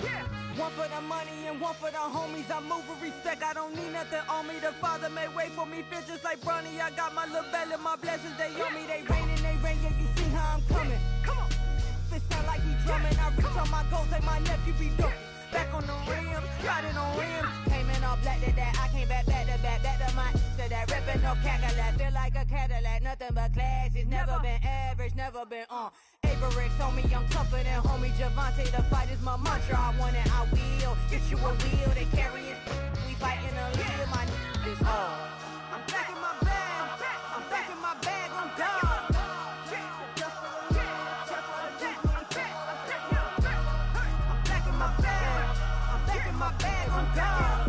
Yeah. One for the money and one for the homies. I move with respect, I don't need nothing on me. The Father made way for me, feel just like Bronny. I got my little belly, my blessings, they on me. They rain, yeah, you see how I'm coming. Come on. It sound like he drumming. I reach on my goals like my nephew be dope. Back on the rims, riding on rims. Came in all black to that, I came back to my to that ripping no Cadillac. Feel like a Cadillac, nothing but class. It's never been average, never been on. Averix on me, I'm tougher than homie Javante. The fight is my mantra, I want it, I will. Get you a wheel, they carry it. We fighting a lead, my is all. I'm back in my bag, I'm back in my bag, on God. My bag on God.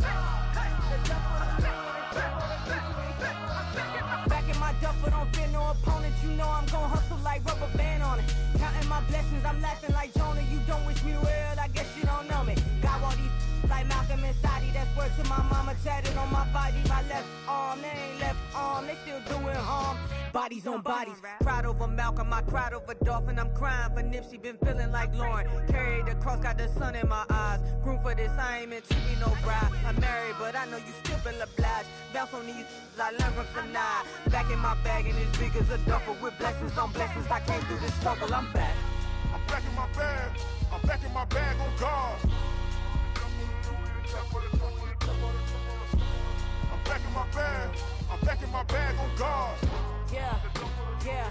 Back in my duffel, don't fear no opponent. You know I'm gon' hustle like rubber band on it. Counting my blessings, I'm laughing like Jonah. You don't wish me well, I guess you don't know me. Got all these like Malcolm and Sadie. That's word to my mama tatted on my body. My left arm, they ain't left arm, they still doing harm. bodies on bodies. Cried over Malcolm, I cried over Dolphin. I'm crying for Nipsey, been feeling like Lauren. Carried the cross, got the sun in my eyes. Groom for this, I ain't meant to be no bride. I'm married, but I know you still feel obliged. Bounce on these, I learned from Sanaa. Back in my bag, and it's big as a duffel. With blessings on blessings, I came through this struggle, I'm back. I'm back in my bag. I'm back in my bag on guard. I'm back in my bag. I'm back in my bag on guard. Yeah, yeah.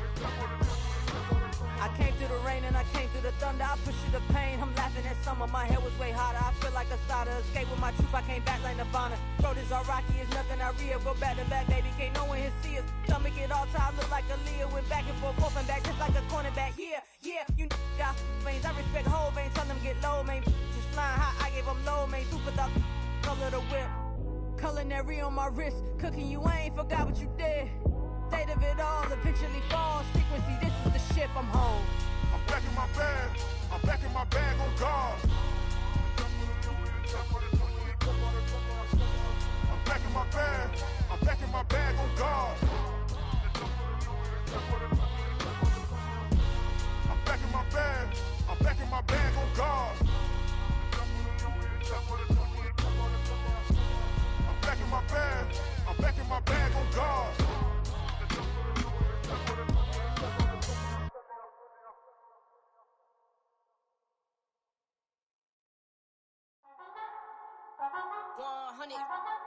I came through the rain and I came through the thunder. I pushed through the pain. I'm laughing at summer. My hair was way hotter. I feel like a starter. Escape with my truth. I came back like Nirvana. Road is all rocky. It's nothing I real. Go back to back, baby. Can't no one here see us. Stomach it all tied. Look like a Leah. Went back and forth and back just like a cornerback. Yeah, yeah. You got veins. I respect whole veins. Tell them get low, man. Just flying high. I gave them low, man. Super thought. Color the whip. Culinary on my wrist. Cooking you. I ain't forgot what you did. State of it all eventually falls. Frequency, this is the ship, I'm home. I'm back in my bag. I'm back in my bag on guard. I'm back in my bag. I'm back in my bag on guard. I'm back in my bag. I'm back in my bag on guard. I'm back in my bag. I'm back in my bag on guard.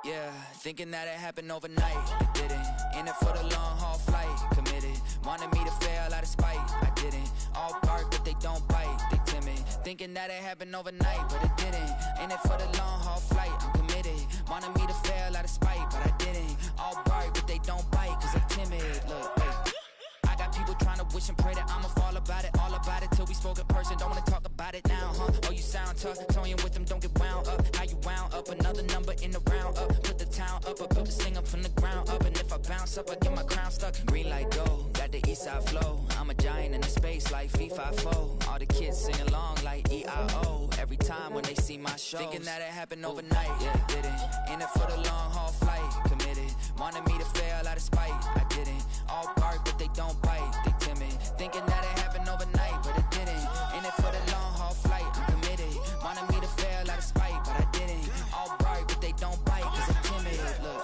Yeah, thinking that it happened overnight, it didn't. In it for the long haul flight, committed. Wanted me to fail out of spite, I didn't. All bark but they don't bite, they timid. Thinking that it happened overnight, but it didn't. In it for the long haul flight, I'm committed. Wanted me to fail out of spite, but I didn't. All bark but they don't bite, cause I'm timid. Look, wait. I got people trying to wish and pray that I'ma fall about it, all about it till we spoke in person. Don't wanna talk about it now, huh? Oh, you sound tough, toying with them, don't get wound up. How you wound up? Another number in the round up. Put the town up, I built this thing up from the ground up. And if I bounce up, I get my crown stuck. Green light go, got the east side flow. I'm a giant in the space like FIFA4. All the kids sing along like E-I-O. Every time when they see my shows. Thinking that it happened overnight, yeah, it didn't. In it for the long haul flight, committed. Wanted me to fail out of spite, I didn't. All bark but they don't bite, they timid. Thinking that it happened overnight, but it didn't. In it for the long haul flight, I'm committed. Wanted me to fail out of spite, but I didn't. All bark but they don't bite, cause I'm timid. Look,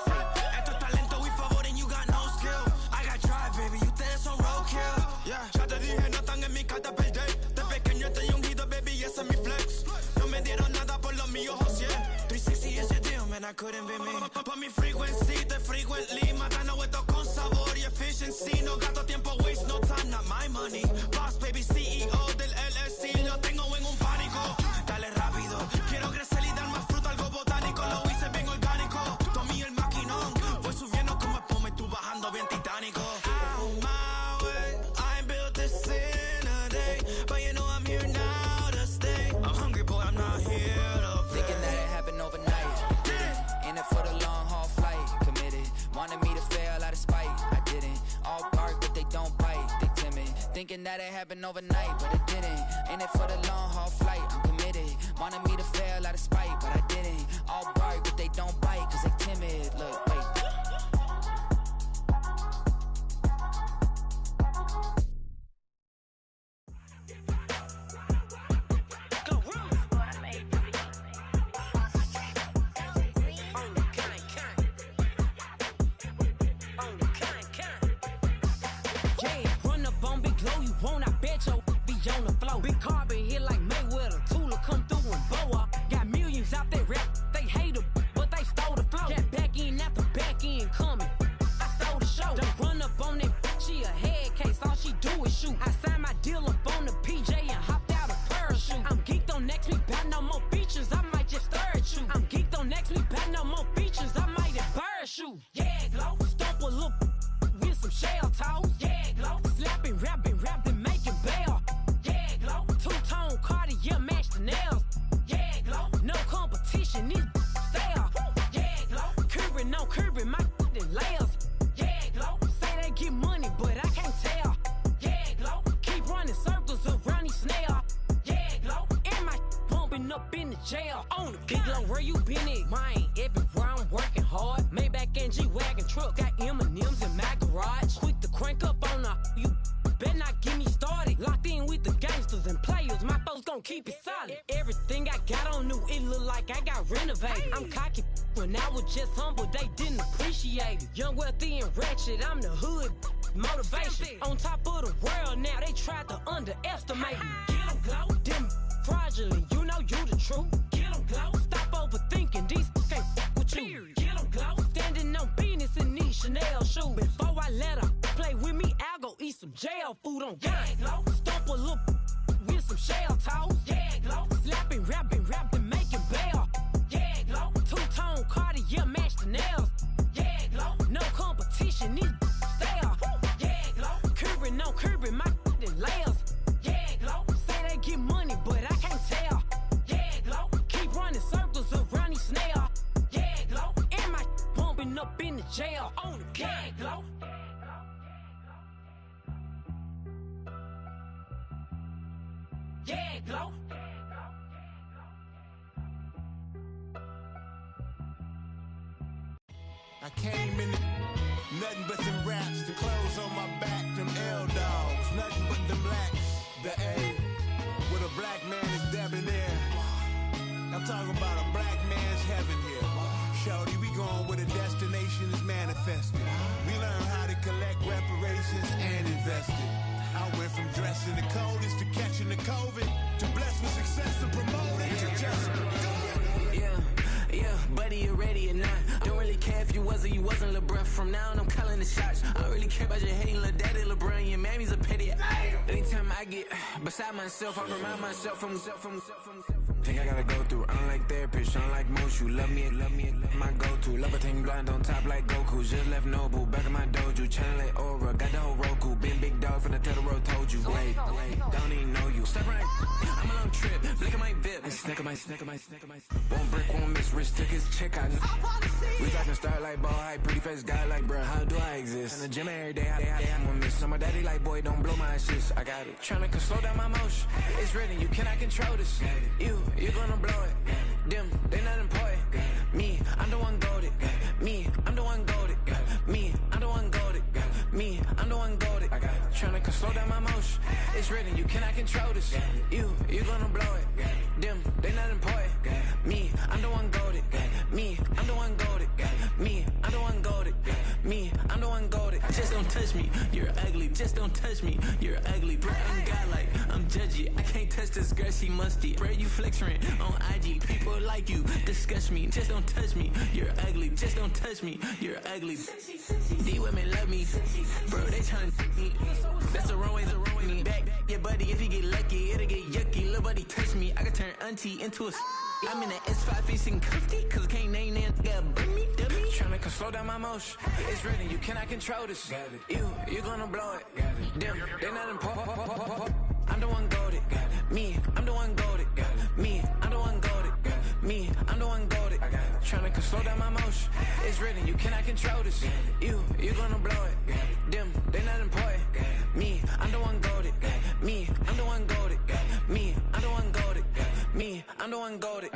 esto es talento y favor and you got no skill. I got drive, baby, ustedes son roadkill. Yeah, ya te dije, no están en mi carta perder. De pequeño estoy ungido, baby, y ese es mi flex. No me dieron nada por lo mío, José. 360 is your deal, man, I couldn't be me. Por mi frequency, te frequently. Matando esto con sabor y efficiency. No gasto tiempo, waste no time, not my money. Boss, baby, CEO del LLC. Lo tengo en un pánico. Dale rápido, quiero crecer y dar más fruto, algo botánico. Lo hice bien orgánico. Tomé el maquinón. Voy subiendo como espuma y tú bajando bien titánico. Out my way, I ain't built this in a day. But you know I'm here now to stay. I'm hungry, boy, I'm not here to play. Thinking that it happened overnight, didn't. In it for the long haul flight, committed. Wanted me to fail out of spite, I didn't. All bark but they don't bite, they timid. Thinking that it happened overnight, but it didn't. In it for the long haul flight, I'm committed. Wanted me to fail out of spite, but I didn't. All bark but they don't bite, cause they timid. Look, wait. Big carbon hit like Mayweather, Tula come through and blow up. Got millions jail. On the big low, where you been at? Mine, everywhere I'm working hard. Maybach and G-Wagon truck, got M&M's in my garage. Quick to crank up on the you. Better not get me started. Locked in with the gangsters and players. My folks gon' keep it solid. Everything I got on new, it look like I got renovated. I'm cocky when I was just humble, they didn't appreciate it. Young, wealthy, and ratchet, I'm the hood motivation. On top of the world now, they tried to underestimate me. Get 'em glow, them fraudulent, you know you the truth. Get 'em glow, stop overthinking, these can't fuck with you. Get 'em glow, standing on business in these Chanel shoes. Before I let her play with me, I'll go eat some jail food on gang. Stomp a little with some shell toes. Yeah, glow. Slapping, rapping, making bail. Yeah, glow. Two-tone Cartier match the nails. Yeah, glow. No competition, these stale. Yeah, glow. Curbing my layers. Yeah, glow. Say they get money, but I can't tell. Yeah, glow. Keep running circles around these snail. Yeah, glow. And my bumping up in the jail on the gang, glow. Yeah, glow. I came in nothing but them raps, the clothes on my back, them L-dogs, nothing but them blacks, the A, with a black man is debonair. I'm talking about a black man's heaven here. Shorty, we going where the destination is manifested. We learn how to collect reparations and invest it. I went from dressing the coldest to catching the COVID, to blessed with success to promote it, to just go. Yeah, buddy, you ready or not? Don't really care if you was or you wasn't LeBron. From now on, I'm calling the shots. I don't really care about your hating little daddy LeBron. Your mammy's a petty. Anytime I get beside myself, I remind myself from. Think I gotta go through. I don't like therapists, I don't like most. You love me, my go-to. Love a thing blind on top like Goku. Just left Noble, back in my dojo. Channel like Aura, got the whole Roku. Been big dog from the Tether Road, told you. Wait, don't even know you. Step right, I'm a long trip. Look at my VIP. I snack my. One brick, one miss. Rich took his check out. We talking start like ball hype. Pretty face guy like, bruh, how do I exist? In the gym every day, I'm gonna miss. I'm a daddy like, boy, don't blow my assist. I got it. Tryna slow down my motion. It's written, you cannot control this. You gonna blow it. Them, they not important. Me, I'm the one goated. Me, I'm the one goated. Me, I'm the one goated. Me, I'm the one goated. Tryna slow down my motion. It's written, you cannot control this. You gonna blow it. Them, they not important. Me, I'm the one goated. Me, I'm the one goated. Me, I'm the one goated. Me, I'm the one goated. Just don't touch me, you're ugly. Just don't touch me, you're ugly. Bro, I'm godlike, I'm judgy. I can't touch this girl, she musty. Bro, you flexing on IG. People like you disgust me. Just don't touch me, you're ugly. Just don't touch me, you're ugly. These women love me, bro, they tryna me. That's the wrong way, me back. Yeah, buddy, if you get lucky, it'll get yucky. Little buddy touch me, I can turn auntie into a. I'm in the S5 facing cuffy, cause I can't name that guy burn me, dummy. Tryna slow down my motion. It's written, you cannot control this. You gonna blow it. Them, they not important. I'm the one goated. Me, I'm the one goated. Me, I'm the one goated. Me, I'm the one goated. Tryna slow down my motion. It's written, you cannot control this. You gonna blow it. Them, they not important. Me, I'm the one goated. Me, I'm the one goated. Me, I'm the one goated. Me, I'm the one goated.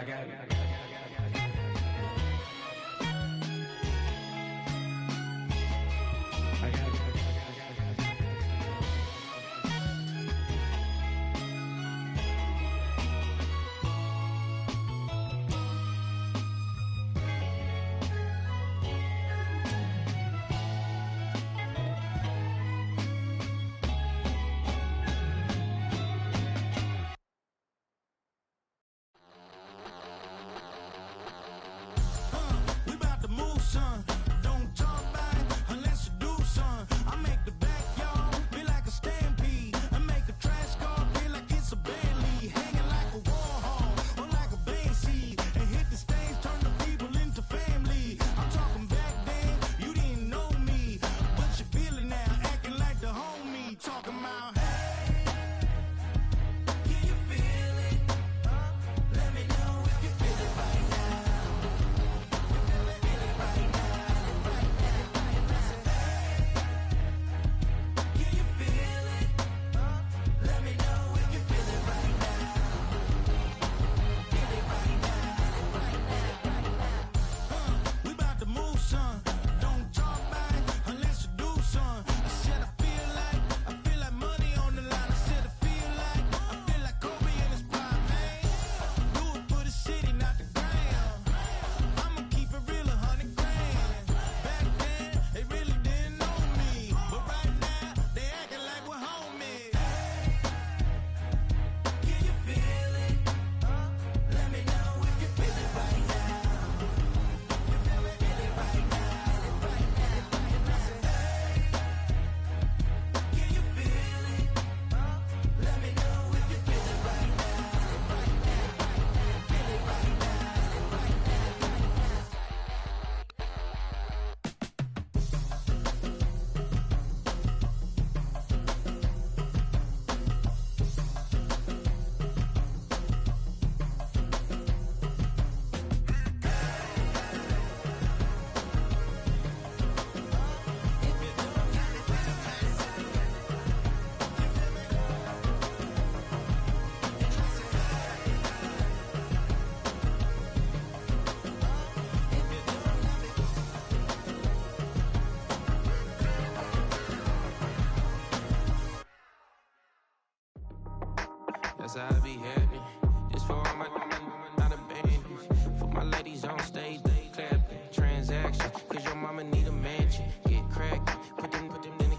Ladies on stage, they clapping. Transaction, cause your mama need a mansion. Get crackin', put them in the.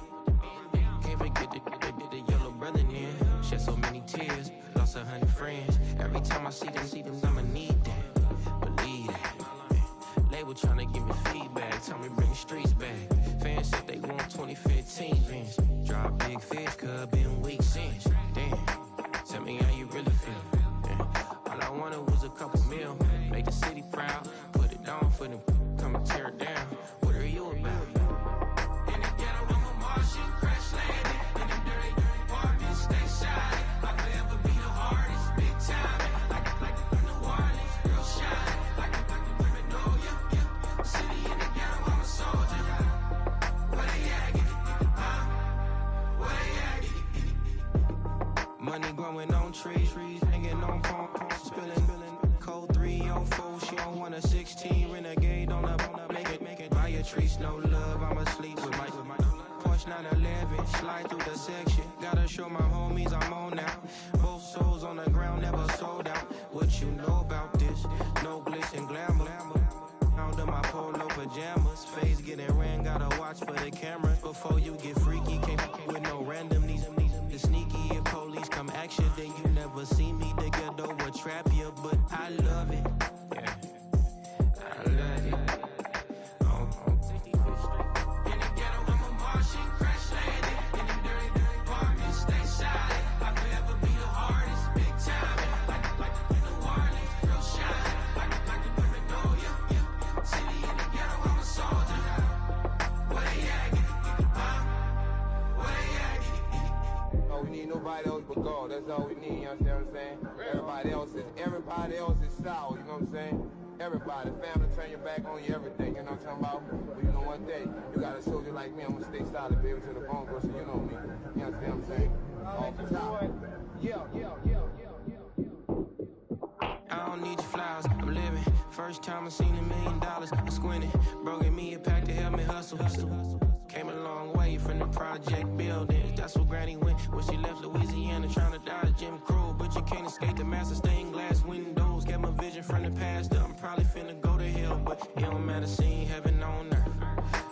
Can't forget the yellow brother in. Shed so many tears, lost 100 friends. Every time I see them, I'ma need that. Believe that. Label tryna give me feedback, tell me bring the streets back. Fans said they want 2015 Vince. Drop big fish, cuz been weeks since. Damn, tell me how you really feel. Yeah. All I wanted was a couple mil, make the city proud. Put it on for them, come and tear it down. What are you about? In the ghetto, I'm a Martian, crash landing. In them dirty apartments, stay shiny. I'll forever be the hardest, big time. Like New Orleans, real shine. Like the women know ya. City in the ghetto, I'm a soldier. Where they at? Huh? Where they at? Money growing on trees, hanging on palm, spilling. Code 304, she don't want a 16. Renegade on the make it. Buy a tree, no love, I'm asleep with my Porsche 911, slide through the section. Gotta show my homies I'm on now. Both souls on the ground, never sold out. What you know about this? No glitz and glamour. Under my polo pajamas, face getting ran, gotta watch for the cameras. Before you get freaky, can't with no random needs. The sneaky, if police come action, then you never see me. The ghetto will trap you, but I love it. Yeah, I love it. In the ghetto, I'm a Martian, crash landing. In them dirty apartments, stay shiny. I'll forever be the hardest, big time. Like New Orleans, real shine. Like the women know ya. City in the ghetto, I'm a soldier. Where they at? Huh? Where they at? Oh, we need nobody else but God. That's all we need, you understand what I'm saying? Everybody else is sour, you know what I'm saying? Everybody, family, turn your back on you, everything, you know what I'm talking about? But you know one day, you got a soldier like me, I'm gonna stay solid, baby, to the bone, so you know me. You understand what I'm saying? Off the top. I don't need your flowers, I'm living. First time I seen $1 million, I squinted. Bro gave me a pack to help me hustle. Came a long way from the project buildings. That's where Granny went when she left Louisiana, trying to dodge Jim Crow. But you can't escape the master stained glass windows. Got my vision from the past. I'm probably finna go to hell, but it don't matter, seeing heaven on earth.